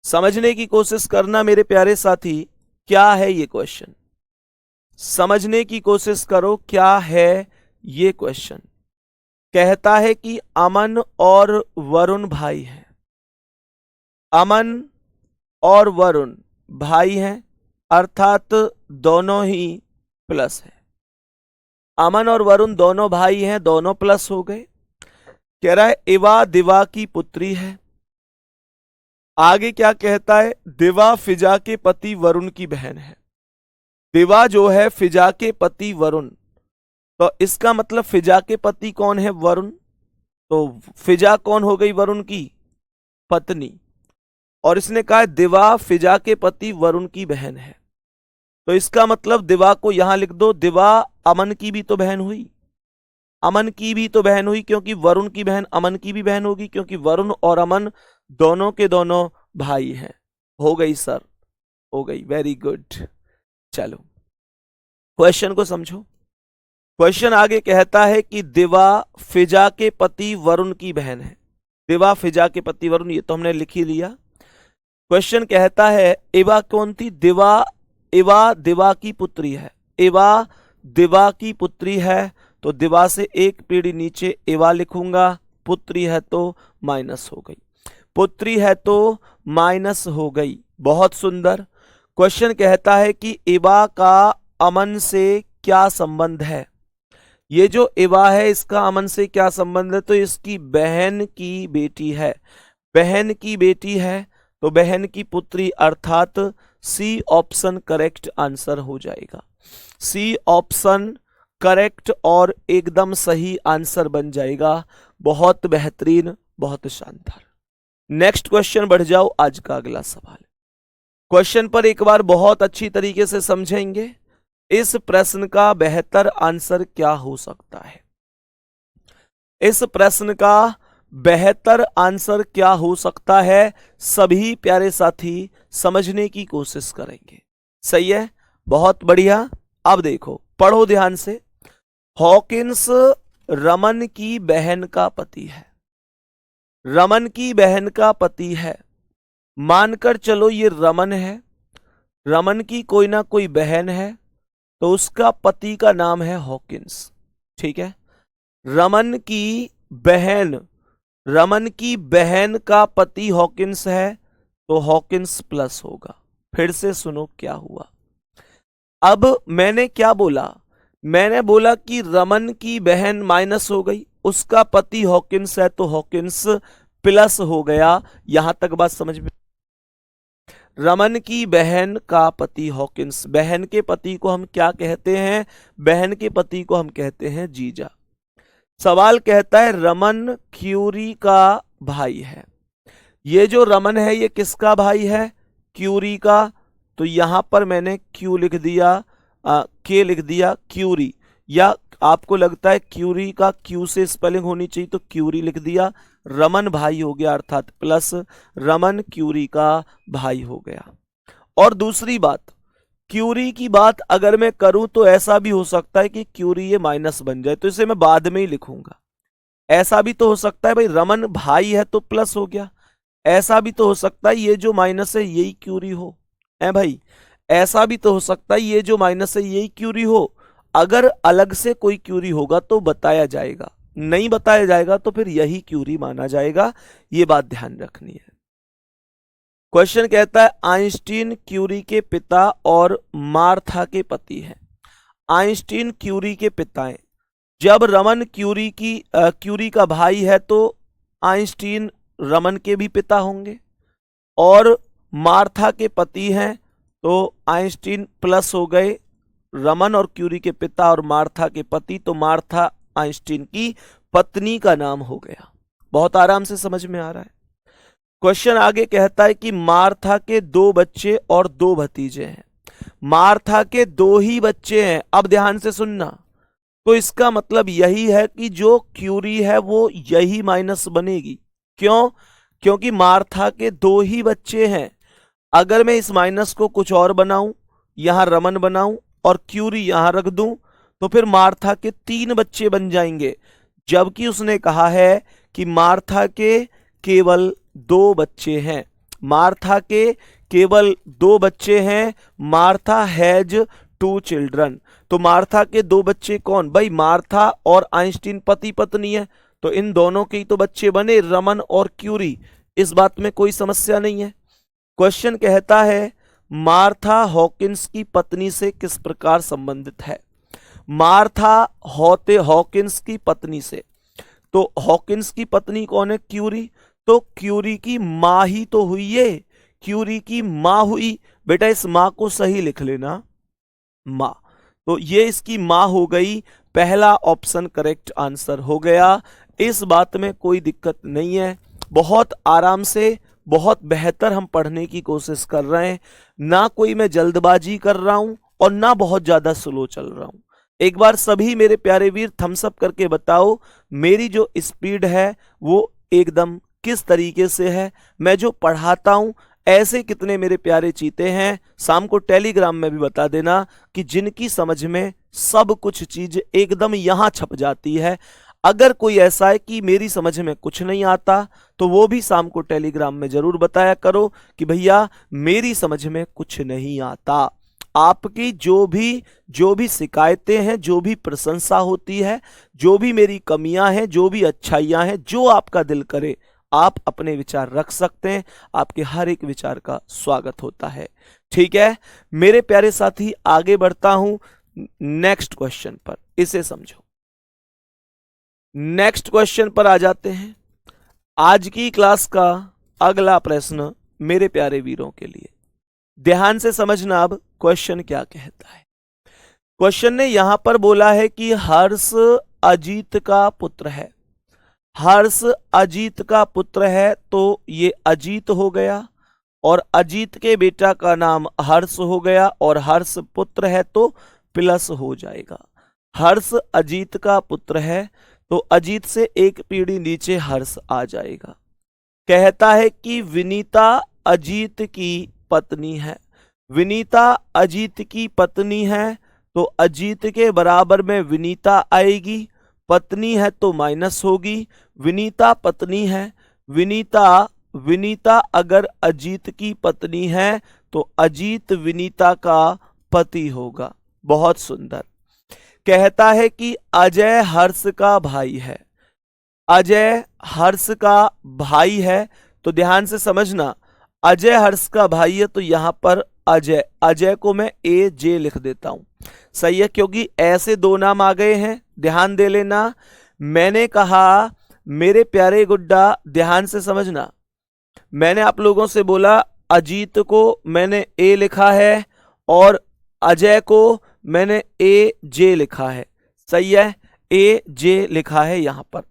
समझने की कोशिश करना मेरे प्यारे साथी। क्या है ये क्वेश्चन? समझने की कोशिश करो, क्या है ये क्वेश्चन। कहता है कि अमन और वरुण भाई हैं। अमन और वरुण भाई हैं, अर्थात दोनों ही प्लस है। अमन और वरुण दोनों भाई हैं, दोनों प्लस हो गए। कह रहा है इवा दिवा की पुत्री है। आगे क्या कहता है? दिवा फिजा के पति वरुण की बहन है। दिवा जो है फिजा के पति वरुण, तो इसका मतलब फिजा के पति कौन है? वरुण। तो फिजा कौन हो गई? वरुण की पत्नी। और इसने कहा दिवा फिजा के पति वरुण की बहन है, तो इसका मतलब दिवा को यहां लिख दो। दिवा अमन की भी तो बहन हुई, अमन की भी तो बहन हुई, क्योंकि वरुण की बहन अमन की भी बहन होगी, क्योंकि वरुण और अमन दोनों के दोनों भाई हैं। हो गई सर, हो गई, वेरी गुड। चलो क्वेश्चन को समझो। क्वेश्चन आगे कहता है कि दिवा फिजा के पति वरुण की बहन है। दिवा फिजा के पति वरुण, ये तो हमने लिख ही लिया। क्वेश्चन कहता है इवा कौन थी? दिवा, इवा दिवा की पुत्री है। इवा दिवा की पुत्री है, तो दिवा से एक पीढ़ी नीचे इवा लिखूंगा। पुत्री है तो माइनस हो गई, पुत्री है तो माइनस हो गई। बहुत सुंदर। क्वेश्चन कहता है कि इवा का अमन से क्या संबंध है? ये जो इवा है इसका अमन से क्या संबंध है? तो इसकी बहन की बेटी है। बहन की बेटी है तो बहन की पुत्री, अर्थात सी ऑप्शन करेक्ट आंसर हो जाएगा। सी ऑप्शन करेक्ट और एकदम सही आंसर बन जाएगा। बहुत बेहतरीन, बहुत शानदार। नेक्स्ट क्वेश्चन बढ़ जाओ, आज का अगला सवाल। क्वेश्चन पर एक बार बहुत अच्छी तरीके से समझेंगे। इस प्रश्न का बेहतर आंसर क्या हो सकता है? इस प्रश्न का बेहतर आंसर क्या हो सकता है? सभी प्यारे साथी समझने की कोशिश करेंगे, सही है, बहुत बढ़िया। अब देखो, पढ़ो ध्यान से। हॉकिंस रमन की बहन का पति है। रमन की बहन का पति है, मानकर चलो ये रमन है, रमन की कोई ना कोई बहन है, तो उसका पति का नाम है हॉकिंस, ठीक है। रमन की बहन, रमन की बहन का पति हॉकिंस है, तो हॉकिंस प्लस होगा। फिर से सुनो क्या हुआ। अब मैंने क्या बोला, मैंने बोला कि रमन की बहन माइनस हो गई, उसका पति हॉकिंस है तो हॉकिंस प्लस हो गया। यहां तक बात समझ में। रमन की बहन का पति हॉकिंस, बहन के पति को हम क्या कहते हैं, बहन के पति को हम कहते हैं जीजा। सवाल कहता है रमन क्यूरी का भाई है। ये जो रमन है ये किसका भाई है, क्यूरी का। तो यहां पर मैंने क्यू लिख दिया, के लिख दिया क्यूरी, या आपको लगता है क्यूरी का क्यू से स्पेलिंग होनी चाहिए तो क्यूरी लिख दिया। रमन भाई हो गया अर्थात प्लस, रमन क्यूरी का भाई हो गया। और दूसरी बात, क्यूरी की बात अगर मैं करूं तो ऐसा भी हो सकता है कि क्यूरी ये माइनस बन जाए, तो इसे मैं बाद में ही लिखूंगा। ऐसा भी तो हो सकता है भाई रमन भाई है तो प्लस हो गया, ऐसा भी तो हो सकता है ये जो माइनस है यही क्यूरी हो, है भाई। ऐसा भी तो हो सकता है ये जो माइनस है यही क्यूरी हो। अगर अलग से कोई क्यूरी होगा तो बताया जाएगा, नहीं बताया जाएगा तो फिर यही क्यूरी माना जाएगा। ये बात ध्यान रखनी है। क्वेश्चन कहता है आइंस्टीन क्यूरी के पिता और मार्था के पति हैं। आइंस्टीन क्यूरी के पिता हैं। जब रमन क्यूरी का भाई है तो आइंस्टीन रमन के भी पिता होंगे, और मार्था के पति हैं तो आइंस्टीन प्लस हो गए, रमन और क्यूरी के पिता और मार्था के पति, तो मार्था आइंस्टीन की पत्नी का नाम हो गया। बहुत आराम से समझ में आ रहा है। क्वेश्चन आगे कहता है कि मार्था के 2 बच्चे और 2 भतीजे हैं। मार्था के 2 ही बच्चे हैं। अब ध्यान से सुनना, तो इसका मतलब यही है कि जो क्यूरी है वो यही माइनस बनेगी। क्यों? क्योंकि मार्था के 2 ही बच्चे हैं। अगर मैं इस माइनस को कुछ और बनाऊं, यहां रमन बनाऊं और क्यूरी यहां रख दूं, तो फिर मार्था के 3 बच्चे बन जाएंगे, जबकि उसने कहा है कि मार्था के केवल 2 बच्चे हैं। मार्था के केवल 2 बच्चे हैं। Martha has 2 children. तो मार्था के 2 बच्चे कौन? भाई मार्था और आइंस्टीन पति पत्नी है, तो इन दोनों के ही तो बच्चे बने, रमन और क्यूरी। इस बात में कोई समस्या नहीं है। क्वेश्चन कहता है मार्था हॉकिंस की पत्नी से किस प्रकार संबंधित है। मार्था हॉकिंस की पत्नी से, तो हॉकिंस की पत्नी कौन है? क्यूरी। तो क्यूरी की मां ही तो हुई ये, क्यूरी की मां हुई। बेटा इस मां को सही लिख लेना, मां। तो ये इसकी मां हो गई। पहला ऑप्शन करेक्ट आंसर हो गया। इस बात में कोई दिक्कत नहीं है। बहुत आराम से, बहुत बेहतर हम पढ़ने की कोशिश कर रहे हैं। ना कोई मैं जल्दबाजी कर रहा हूं और ना बहुत ज्यादा स्लो चल रहा हूं। एक बार सभी मेरे प्यारे वीर थम्स अप करके बताओ मेरी जो स्पीड है वो एकदम किस तरीके से है। मैं जो पढ़ाता हूं ऐसे कितने मेरे प्यारे चीते हैं। शाम को टेलीग्राम में भी बता देना कि जिनकी समझ में सब कुछ चीज एकदम यहां छप जाती है। अगर कोई ऐसा है कि मेरी समझ में कुछ नहीं आता तो वो भी शाम को टेलीग्राम में जरूर बताया करो कि भैया मेरी समझ में कुछ नहीं आता। आपकी जो भी शिकायतें हैं, जो भी प्रशंसा होती है, जो भी मेरी कमियां हैं, जो भी अच्छाइयां हैं, जो आपका दिल करे आप अपने विचार रख सकते हैं। आपके हर एक विचार का स्वागत होता है। ठीक है मेरे प्यारे साथी, आगे बढ़ता हूं नेक्स्ट क्वेश्चन पर। इसे समझो। नेक्स्ट क्वेश्चन पर आ जाते हैं। आज की क्लास का अगला प्रश्न मेरे प्यारे वीरों के लिए ध्यान से समझना। अब क्वेश्चन क्या कहता है। क्वेश्चन ने यहां पर बोला है कि हर्ष अजीत का पुत्र है। हर्ष अजीत का पुत्र है तो ये अजीत हो गया, और अजीत के बेटा का नाम हर्ष हो गया, और हर्ष पुत्र है तो प्लस हो जाएगा। हर्ष अजीत का पुत्र है तो अजीत से एक पीढ़ी नीचे हर्ष आ जाएगा। कहता है कि विनीता अजीत की पत्नी है। विनीता अजीत की पत्नी है तो अजीत के बराबर में विनीता आएगी। पत्नी है तो माइनस होगी। विनीता पत्नी है। विनीता अगर अजीत की पत्नी है तो अजीत विनीता का पति होगा। बहुत सुंदर। कहता है कि अजय हर्ष का भाई है। अजय हर्ष का भाई है तो ध्यान से समझना, अजय हर्ष का भाई है तो यहां पर अजय, अजय को मैं ए जे लिख देता हूं। सही है, क्योंकि ऐसे दो नाम आ गए हैं, ध्यान दे लेना। मैंने कहा मेरे प्यारे गुड्डा, ध्यान से समझना, मैंने आप लोगों से बोला अजीत को मैंने ए लिखा है और अजय को मैंने ए जे लिखा है। सही है, ए जे लिखा है यहां पर।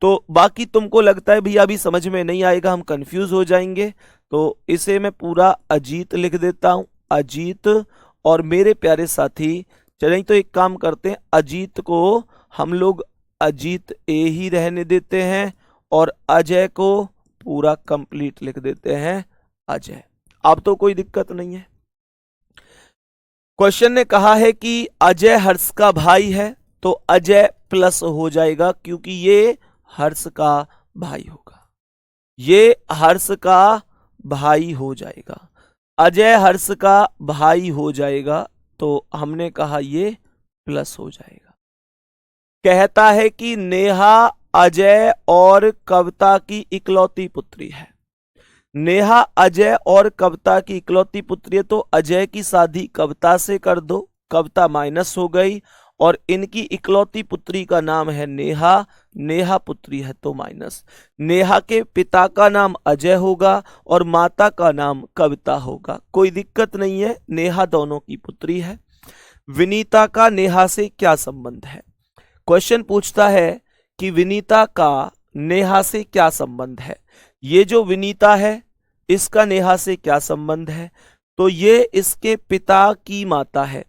तो बाकी तुमको लगता है भैया अभी समझ में नहीं आएगा, हम कंफ्यूज हो जाएंगे, तो इसे मैं पूरा अजीत लिख देता हूं, अजीत। और मेरे प्यारे साथी चलें तो एक काम करते हैं, अजीत को हम लोग अजीत ए ही रहने देते हैं और अजय को पूरा कंप्लीट लिख देते हैं अजय। अब तो कोई दिक्कत नहीं है। क्वेश्चन ने कहा है कि अजय हर्ष का भाई है, तो अजय प्लस हो जाएगा क्योंकि ये हर्ष का भाई होगा, ये हर्ष का भाई हो जाएगा, अजय हर्ष का भाई हो जाएगा, तो हमने कहा ये प्लस हो जाएगा। कहता है कि नेहा अजय और कविता की इकलौती पुत्री है। नेहा अजय और कविता की इकलौती पुत्री है, तो अजय की शादी कविता से कर दो, कविता माइनस हो गई, और इनकी इकलौती पुत्री का नाम है नेहा, नेहा पुत्री है तो माइनस। नेहा के पिता का नाम अजय होगा और माता का नाम कविता होगा, कोई दिक्कत नहीं है, नेहा दोनों की पुत्री है। विनीता का नेहा से क्या संबंध है? क्वेश्चन पूछता है कि विनीता का नेहा से क्या संबंध है। ये जो विनीता है इसका नेहा से क्या संबंध है? तो ये इसके पिता की माता है।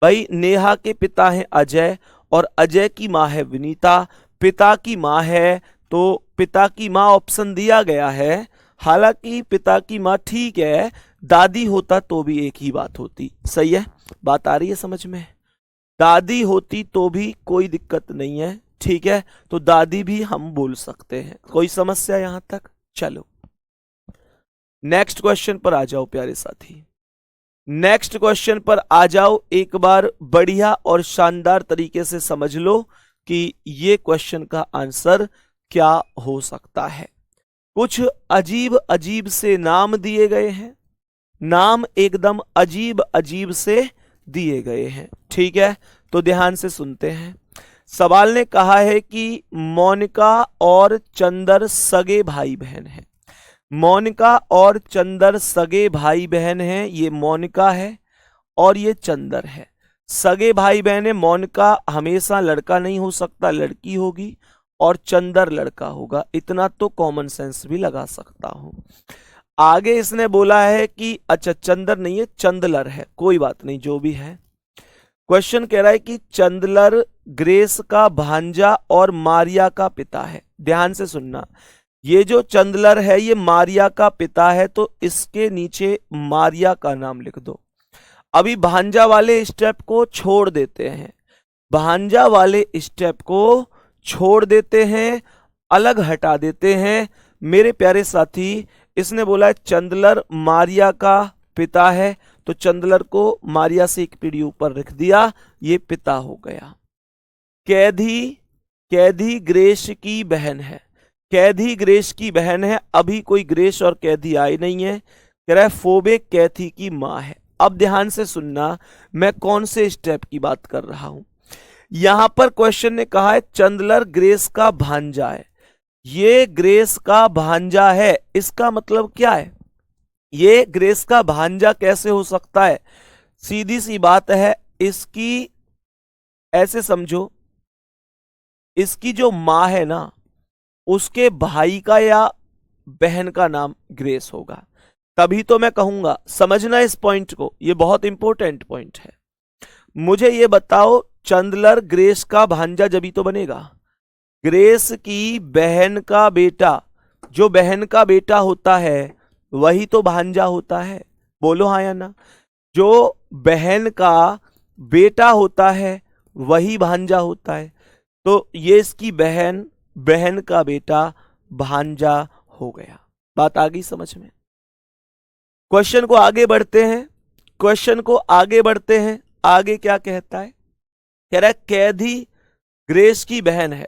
भाई नेहा के पिता हैं अजय और अजय की माँ है विनीता, पिता की माँ है, तो पिता की माँ ऑप्शन दिया गया है। हालांकि पिता की माँ ठीक है, दादी होता तो भी एक ही बात होती। सही है, बात आ रही है समझ में? दादी होती तो भी कोई दिक्कत नहीं है, ठीक है, तो दादी भी हम बोल सकते हैं, कोई समस्या यहां तक? चलो नेक्स्ट क्वेश्चन पर आ जाओ प्यारे साथी, नेक्स्ट क्वेश्चन पर आ जाओ। एक बार बढ़िया और शानदार तरीके से समझ लो कि ये क्वेश्चन का आंसर क्या हो सकता है। कुछ अजीब अजीब से नाम दिए गए हैं, नाम एकदम अजीब अजीब से दिए गए हैं, ठीक है, तो ध्यान से सुनते हैं। सवाल ने कहा है कि मोनिका और चंदर सगे भाई बहन हैं। मोनिका और चंदर सगे भाई बहन हैं, ये मोनिका है और ये चंदर है, सगे भाई बहन है। मोनिका हमेशा लड़का नहीं हो सकता, लड़की होगी, और चंदर लड़का होगा, इतना तो कॉमन सेंस भी लगा सकता हूं। आगे इसने बोला है कि अच्छा चंदर नहीं है, चंदलर है, कोई बात नहीं जो भी है। क्वेश्चन कह रहा है कि चंदलर ग्रेस का भांजा और मारिया का पिता है। ध्यान से सुनना, ये जो चंदलर है ये मारिया का पिता है, तो इसके नीचे मारिया का नाम लिख दो। अभी भांजा वाले स्टेप को छोड़ देते हैं, भांजा वाले स्टेप को छोड़ देते हैं, अलग हटा देते हैं। मेरे प्यारे साथी, इसने बोला है चंदलर मारिया का पिता है, तो चंदलर को मारिया से एक पीढ़ी ऊपर रख दिया, ये पिता हो गया। कैदी, कैदी ग्रेस की बहन है, कैदी ग्रेस की बहन है, अभी कोई ग्रेस और कैदी आई नहीं है। कह रहा है फोबे कैथी की माँ है। अब ध्यान से सुनना, मैं कौन से स्टेप की बात कर रहा हूं। यहां पर क्वेश्चन ने कहा है चंदलर ग्रेस का भांजा है, ये ग्रेस का भांजा है, इसका मतलब क्या है? ये ग्रेस का भांजा कैसे हो सकता है? सीधी सी बात है, इसकी ऐसे समझो, इसकी जो मां है ना, उसके भाई का या बहन का नाम ग्रेस होगा, तभी तो मैं कहूंगा। समझना इस पॉइंट को, ये बहुत इंपॉर्टेंट पॉइंट है। मुझे ये बताओ, चंदलर ग्रेस का भांजा जब ही तो बनेगा। ग्रेस की बहन का बेटा, जो बहन का बेटा होता है वही तो भांजा होता है, बोलो हाँ या ना? जो बहन का बेटा होता है वही भांजा होता है, तो ये इसकी बहन, बहन का बेटा भांजा हो गया। बात आ गई समझ में? क्वेश्चन को आगे बढ़ते हैं, क्वेश्चन को आगे बढ़ते हैं। आगे क्या कहता है? कह रहा है कैदी ग्रेस की बहन है,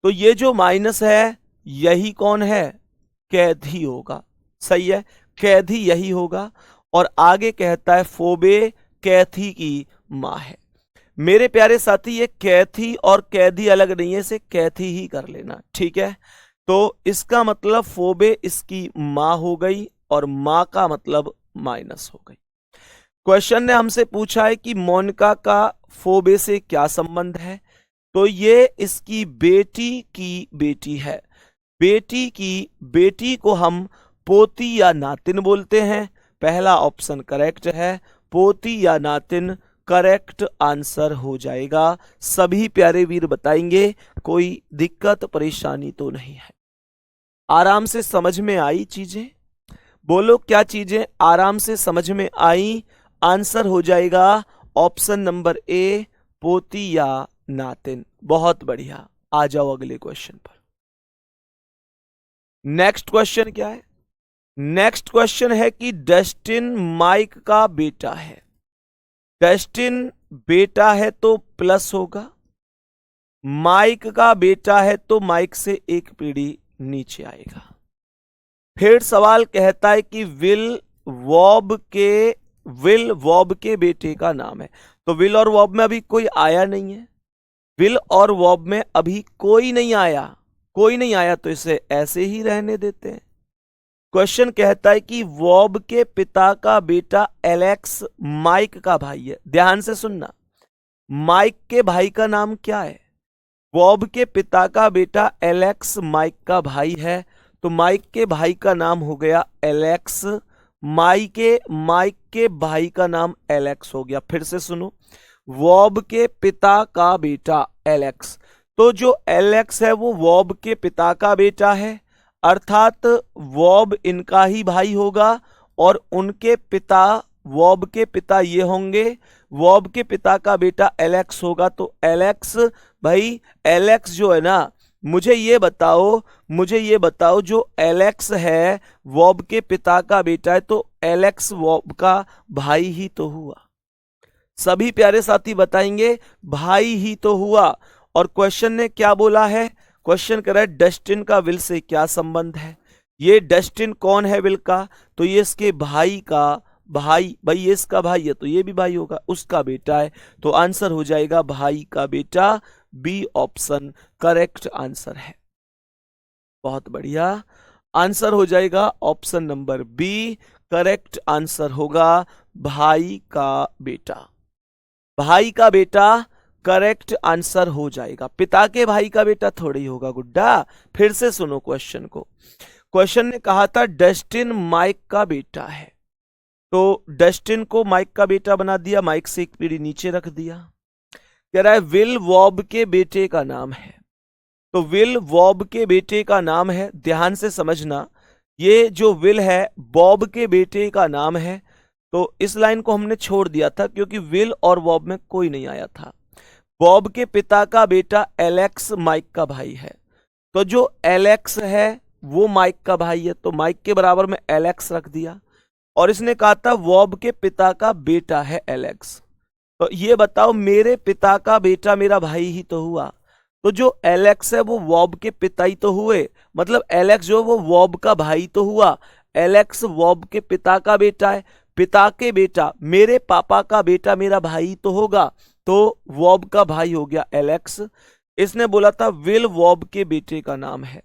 तो ये जो माइनस है यही कौन है? कैदी होगा। सही है, कैदी यही होगा। और आगे कहता है फोबे कैथी की माँ है। मेरे प्यारे साथी ये कैथी और कैदी अलग नहीं है, इसे कैथी ही कर लेना, ठीक है। तो इसका मतलब फोबे इसकी माँ हो गई और माँ का मतलब माइनस हो गई। क्वेश्चन ने हमसे पूछा है कि मोनिका का फोबे से क्या संबंध है, तो ये इसकी बेटी की बेटी है। बेटी की बेटी को हम पोती या नातिन बोलते हैं। पहला ऑप्शन करेक्ट है, पोती या नातिन करेक्ट आंसर हो जाएगा। सभी प्यारे वीर बताएंगे, कोई दिक्कत परेशानी तो नहीं है। आराम से समझ में आई चीजें? बोलो क्या चीजें आराम से समझ में आई? आंसर हो जाएगा ऑप्शन नंबर ए, पोती या नातिन। बहुत बढ़िया, आ जाओ अगले क्वेश्चन पर। नेक्स्ट क्वेश्चन क्या है? नेक्स्ट क्वेश्चन है कि डस्टिन माइक का बेटा है। डस्टिन बेटा है तो प्लस होगा, माइक का बेटा है तो माइक से एक पीढ़ी नीचे आएगा। फिर सवाल कहता है कि विल वॉब के बेटे का नाम है। तो विल और वॉब में अभी कोई आया नहीं है, विल और वॉब में अभी कोई नहीं आया, तो इसे ऐसे ही रहने देते हैं। क्वेश्चन कहता है कि वॉब के पिता का बेटा एलेक्स माइक का भाई है। ध्यान से सुनना, माइक के भाई का नाम क्या है? वॉब के पिता का बेटा एलेक्स माइक का भाई है, तो माइक के भाई का नाम हो गया एलेक्स। माइक के भाई का नाम एलेक्स हो गया। फिर से सुनो, वॉब के पिता का बेटा एलेक्स, तो जो एलेक्स है वो वॉब के पिता का बेटा है, अर्थात वॉब इनका ही भाई होगा और उनके पिता वॉब के पिता ये होंगे। वॉब के पिता का बेटा एलेक्स होगा, तो एलेक्स भाई, एलेक्स जो है ना, मुझे ये बताओ जो एलेक्स है वॉब के पिता का बेटा है, तो एलेक्स वॉब का भाई ही तो हुआ। सभी प्यारे साथी बताएंगे, भाई ही तो हुआ। और क्वेश्चन ने क्या बोला है? क्वेश्चन कह रहा है डस्टिन का विल से क्या संबंध है। ये डस्टिन कौन है विल का? तो ये इसके भाई का भाई ये इसका भाई है तो ये भी भाई होगा, उसका बेटा है, तो आंसर हो जाएगा भाई का बेटा। बी ऑप्शन करेक्ट आंसर है। बहुत बढ़िया, आंसर हो जाएगा option number B, correct answer होगा भाई का बेटा। भाई का बेटा करेक्ट आंसर हो जाएगा, पिता के भाई का बेटा थोड़ी होगा गुड्डा। फिर से सुनो क्वेश्चन को। क्वेश्चन ने कहा था डस्टिन माइक का बेटा है, तो डस्टिन को माइक का बेटा बना दिया, माइक से एक पीढ़ी नीचे रख दिया। कह रहा है विल वॉब के बेटे का नाम है, तो विल वॉब के बेटे का नाम है। ध्यान से समझना, ये जो विल है बॉब के बेटे का नाम है, तो इस लाइन को हमने छोड़ दिया था क्योंकि विल और वॉब में कोई नहीं आया था। बॉब के पिता का बेटा एलेक्स माइक का भाई है, तो जो एलेक्स है वो माइक का भाई है, तो माइक के बराबर में एलेक्स रख दिया। और इसने कहा था वॉब के पिता का बेटा है एलेक्स, तो ये बताओ मेरे पिता का बेटा मेरा भाई ही तो हुआ, तो जो एलेक्स है वो वॉब के पिता ही तो हुए, मतलब एलेक्स जो वो वॉब का भाई तो हुआ। एलेक्स वॉब के पिता का बेटा है, पिता के बेटा मेरे पापा का बेटा मेरा भाई तो होगा, तो वॉब का भाई हो गया एलेक्स। इसने बोला था विल वॉब के बेटे का नाम है,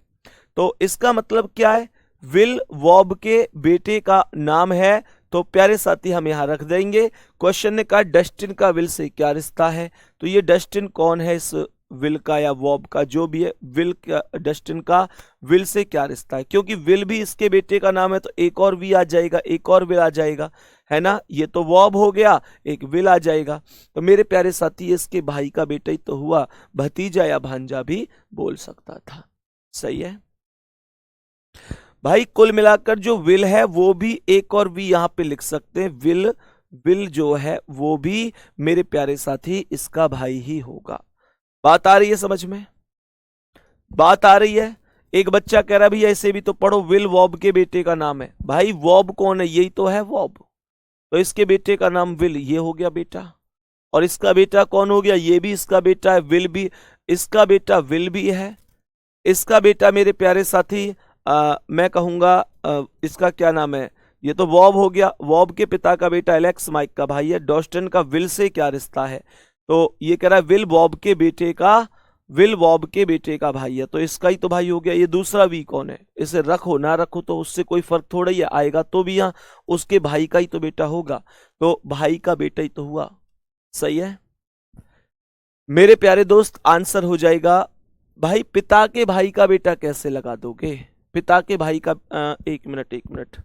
तो इसका मतलब क्या है? विल वॉब के बेटे का नाम है, तो प्यारे साथी हम यहां रख देंगे। क्वेश्चन ने कहा डस्टिन का विल से क्या रिश्ता है, तो ये डस्टिन कौन है, इस विल का या वॉब का जो भी है, विल का डस्टिन का विल से क्या रिश्ता है? क्योंकि विल भी इसके बेटे का नाम है, तो एक और वी आ जाएगा, एक और विल आ जाएगा, है ना। ये तो वॉब हो गया, एक विल आ जाएगा, तो मेरे प्यारे साथी इसके भाई का बेटा ही तो हुआ, भतीजा या भांजा भी बोल सकता था। सही है भाई। कुल मिलाकर जो विल है वो भी एक और वी यहां पे लिख सकते हैं, विल जो है वो भी मेरे प्यारे साथी इसका भाई ही होगा। बात आ रही है समझ में? बात आ रही है। एक बच्चा कह रहा है भैया ऐसे भी तो पढ़ो, विल वॉब के बेटे का नाम है। भाई वॉब कौन है? यही तो है वॉब, तो इसके बेटे का नाम विल, ये हो गया बेटा। और इसका बेटा कौन हो गया? ये भी इसका बेटा है, विल भी इसका बेटा, विल भी है इसका बेटा। मेरे प्यारे साथी मैं कहूंगा इसका क्या नाम है, ये तो वॉब हो गया, वॉब के पिता का बेटा एलेक्स माइक का भाई है। डॉस्टन का विल से क्या रिश्ता है, तो ये कह रहा है विल वॉब के बेटे का भाई है, तो इसका ही तो भाई हो गया। ये दूसरा वी कौन है, इसे रखो ना रखो तो उससे कोई फर्क थोड़ा ही है, आएगा तो भी यहाँ उसके भाई का ही तो बेटा होगा, तो भाई का बेटा ही तो हुआ। सही है मेरे प्यारे दोस्त, आंसर हो जाएगा भाई पिता के भाई का बेटा कैसे लगा दोगे, पिता के भाई का एक मिनट,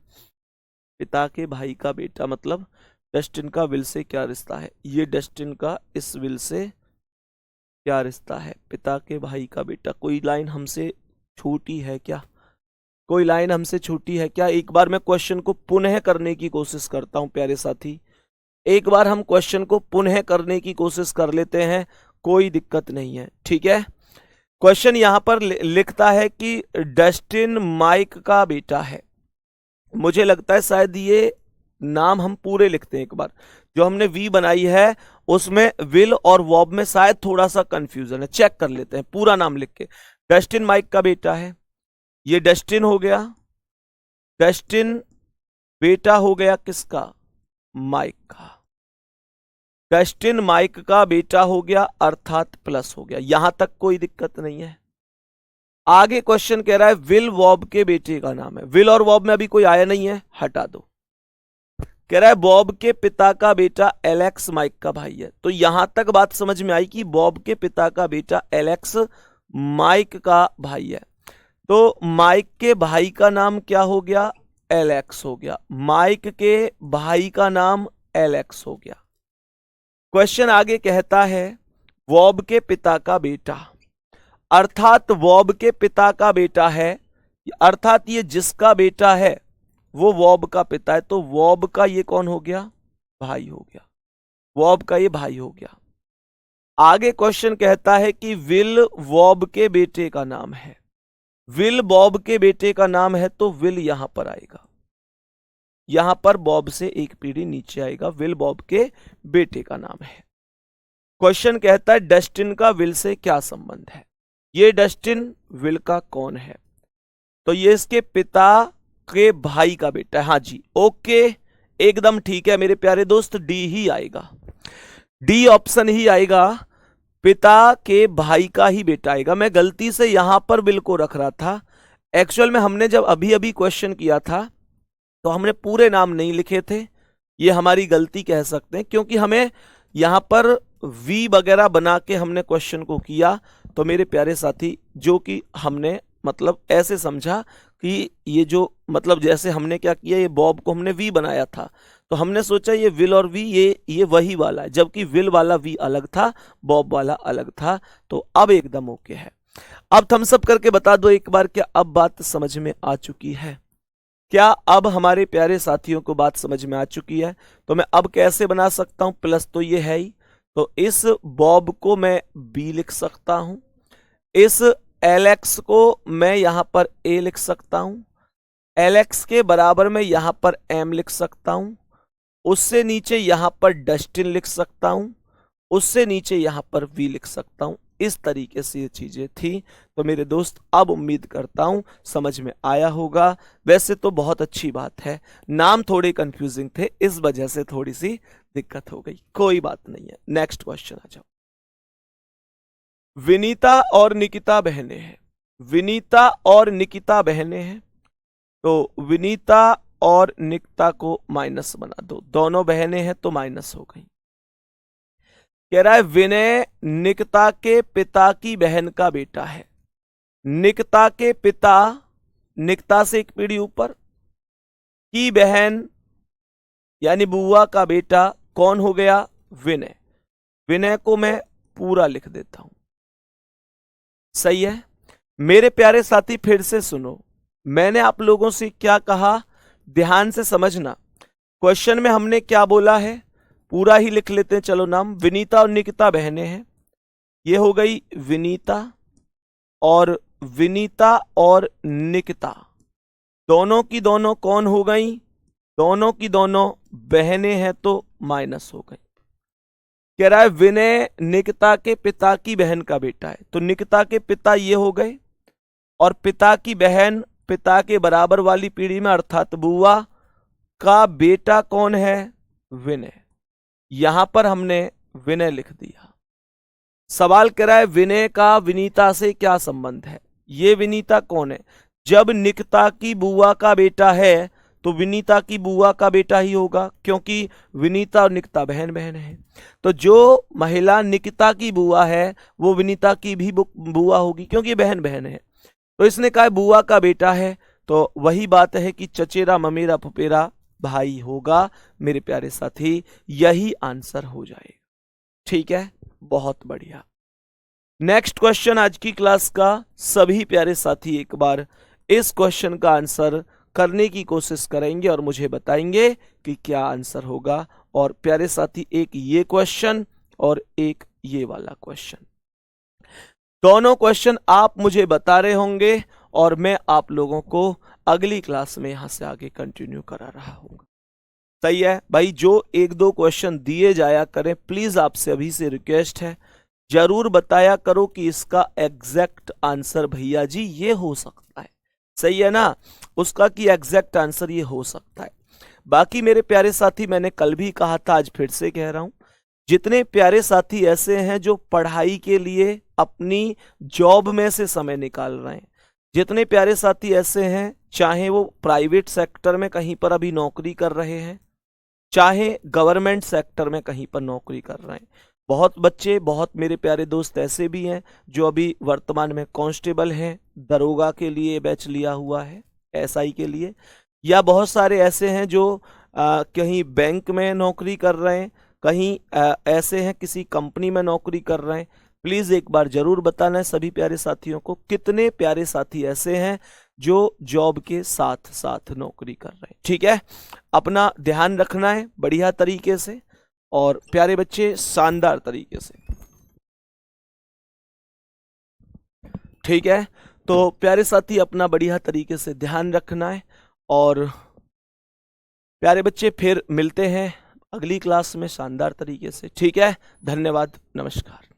पिता के भाई का बेटा मतलब डस्टिन का विल से क्या रिश्ता है, ये डस्टिन का इस विल से क्या रिश्ता है, पिता के भाई का बेटा। कोई लाइन हमसे छोटी है क्या, कोई लाइन हमसे छोटी है क्या? एक बार मैं क्वेश्चन को पुनः करने की कोशिश करता हूं प्यारे साथी, एक बार हम क्वेश्चन को पुनः करने की कोशिश कर लेते हैं, कोई दिक्कत नहीं है, ठीक है। क्वेश्चन यहां पर लिखता है कि डस्टिन माइक का बेटा है। मुझे लगता है शायद ये नाम हम पूरे लिखते हैं, एक बार जो हमने वी बनाई है उसमें विल और वॉब में शायद थोड़ा सा कंफ्यूजन है, चेक कर लेते हैं पूरा नाम लिख के। डस्टिन माइक का बेटा है, ये डस्टिन हो गया, डस्टिन बेटा हो गया किसका, माइक का, डस्टिन माइक का बेटा हो गया अर्थात प्लस हो गया, यहां तक कोई दिक्कत नहीं है। आगे क्वेश्चन कह रहा है विल वॉब के बेटे का नाम है, विल और वॉब में अभी कोई आया नहीं है, हटा दो। कह रहा है बॉब के पिता का बेटा एलेक्स माइक का भाई है, तो यहां तक बात समझ में आई कि बॉब के पिता का बेटा एलेक्स माइक का भाई है, तो माइक के भाई का नाम क्या हो गया, एलेक्स हो गया, माइक के भाई का नाम एलेक्स हो गया। क्वेश्चन आगे कहता है वॉब के पिता का बेटा, अर्थात वॉब के पिता का बेटा है, अर्थात ये जिसका बेटा है वो वॉब का पिता है, तो वॉब का ये कौन हो गया, भाई हो गया, वॉब का ये भाई हो गया। आगे क्वेश्चन कहता है कि विल वॉब के बेटे का नाम है, विल बॉब के बेटे का नाम है, तो विल यहां पर आएगा, यहां पर बॉब से एक पीढ़ी नीचे आएगा, विल बॉब के बेटे का नाम है। क्वेश्चन कहता है डस्टिन का विल से क्या संबंध है, ये डस्टिन विल का कौन है, तो ये इसके पिता के भाई का बेटा है। हाँ जी ओके, एकदम ठीक है मेरे प्यारे दोस्त, डी ही आएगा, डी ऑप्शन ही आएगा, पिता के भाई का ही बेटा आएगा। मैं गलती से यहां पर विल को रख रहा था, एक्चुअल में हमने जब अभी अभी क्वेश्चन किया था तो हमने पूरे नाम नहीं लिखे थे, ये हमारी गलती कह सकते हैं, क्योंकि हमें यहां पर वी वगैरह बना के हमने क्वेश्चन को किया, तो मेरे प्यारे साथी जो कि हमने मतलब ऐसे समझा कि ये जो मतलब जैसे हमने क्या किया, ये बॉब को हमने वी बनाया था, तो हमने सोचा ये विल और वी ये वही वाला है, जबकि विल वाला वी अलग था, बॉब वाला अलग था। तो अब एकदम ओके है। अब थम्स अप करके बता दो एक बार, क्या अब बात समझ में आ चुकी है, क्या अब हमारे प्यारे साथियों को बात समझ में आ चुकी है? तो मैं अब कैसे बना सकता हूं, प्लस तो ये है ही, तो इस बॉब को मैं बी लिख सकता हूं, इस एलेक्स को मैं यहां पर ए लिख सकता हूं, एलेक्स के बराबर में यहां पर एम लिख सकता हूं, उससे नीचे यहां पर डस्टिन लिख सकता हूं, उससे नीचे यहां पर वी लिख सकता हूं। इस तरीके से ये चीजें थी। तो मेरे दोस्त अब उम्मीद करता हूं समझ में आया होगा। वैसे तो बहुत अच्छी बात है, नाम थोड़े कंफ्यूजिंग थे, इस वजह से थोड़ी सी दिक्कत हो गई, कोई बात नहीं है। नेक्स्ट क्वेश्चन आ जाओ। विनीता और निकिता बहनें हैं, विनीता और निकिता बहनें हैं, तो विनीता और निकिता को माइनस बना दो, दोनों बहनें हैं तो माइनस हो गई। कह रहा है विनय निकिता के पिता की बहन का बेटा है, निकिता के पिता, निकिता से एक पीढ़ी ऊपर, की बहन यानी बुआ का बेटा कौन हो गया, विनय। विनय को मैं पूरा लिख देता हूं, सही है मेरे प्यारे साथी। फिर से सुनो, मैंने आप लोगों से क्या कहा, ध्यान से समझना। क्वेश्चन में हमने क्या बोला है, पूरा ही लिख लेते हैं, चलो नाम। विनीता और निकिता बहनें हैं, ये हो गई विनीता, और विनीता और निकिता दोनों की दोनों कौन हो गई, दोनों की दोनों बहनें हैं तो माइनस हो गई। कह रहा है विनय निकिता के पिता की बहन का बेटा है, तो निकिता के पिता ये हो गए, और पिता की बहन पिता के बराबर वाली पीढ़ी में अर्थात बुआ, का बेटा कौन है? विनय। यहां पर हमने विनय लिख दिया। सवाल कह रहा है विनय का विनीता से क्या संबंध है। ये विनीता कौन है? जब निकिता की बुआ का बेटा है तो विनीता की बुआ का बेटा ही होगा, क्योंकि विनीता और निकिता बहन बहन है। तो जो महिला निकिता की बुआ है वो विनीता की भी बुआ होगी, क्योंकि बहन बहन है। तो इसने कहा बुआ का बेटा है, तो वही बात है कि चचेरा ममेरा फुफेरा भाई होगा मेरे प्यारे साथी, यही आंसर हो जाएगा। ठीक है, बहुत बढ़िया। नेक्स्ट क्वेश्चन आज की क्लास का। सभी प्यारे साथी एक बार इस क्वेश्चन का आंसर करने की कोशिश करेंगे और मुझे बताएंगे कि क्या आंसर होगा। और प्यारे साथी एक ये क्वेश्चन और एक ये वाला क्वेश्चन, दोनों क्वेश्चन आप मुझे बता रहे होंगे और मैं आप लोगों को अगली क्लास में यहां से आगे कंटिन्यू करा रहा हूं। सही है भाई, जो एक दो क्वेश्चन दिए जाया करें, प्लीज आपसे अभी से रिक्वेस्ट है, जरूर बताया करो कि इसका एग्जैक्ट आंसर भैया जी ये हो सकता है। सही है ना, उसका कि एग्जैक्ट आंसर ये हो सकता है। बाकी मेरे प्यारे साथी, मैंने कल भी कहा था, आज फिर से कह रहा हूं, जितने प्यारे साथी ऐसे हैं जो पढ़ाई के लिए अपनी जॉब में से समय निकाल रहे हैं, जितने प्यारे साथी ऐसे हैं चाहे वो प्राइवेट सेक्टर में कहीं पर अभी नौकरी कर रहे हैं, चाहे गवर्नमेंट सेक्टर में कहीं पर नौकरी कर रहे हैं, बहुत बच्चे, बहुत मेरे प्यारे दोस्त ऐसे भी हैं जो अभी वर्तमान में कांस्टेबल हैं, दरोगा के लिए बैच लिया हुआ है, एसआई के लिए, या बहुत सारे ऐसे हैं जो कहीं बैंक में नौकरी कर रहे हैं, कहीं ऐसे हैं किसी कंपनी में नौकरी कर रहे हैं। प्लीज एक बार जरूर बताना है सभी प्यारे साथियों को, कितने प्यारे साथी ऐसे हैं जो जॉब के साथ साथ नौकरी कर रहे हैं। ठीक है, अपना ध्यान रखना है बढ़िया तरीके से और प्यारे बच्चे शानदार तरीके से। ठीक है, तो प्यारे साथी अपना बढ़िया तरीके से ध्यान रखना है और प्यारे बच्चे फिर मिलते हैं अगली क्लास में शानदार तरीके से। ठीक है, धन्यवाद, नमस्कार।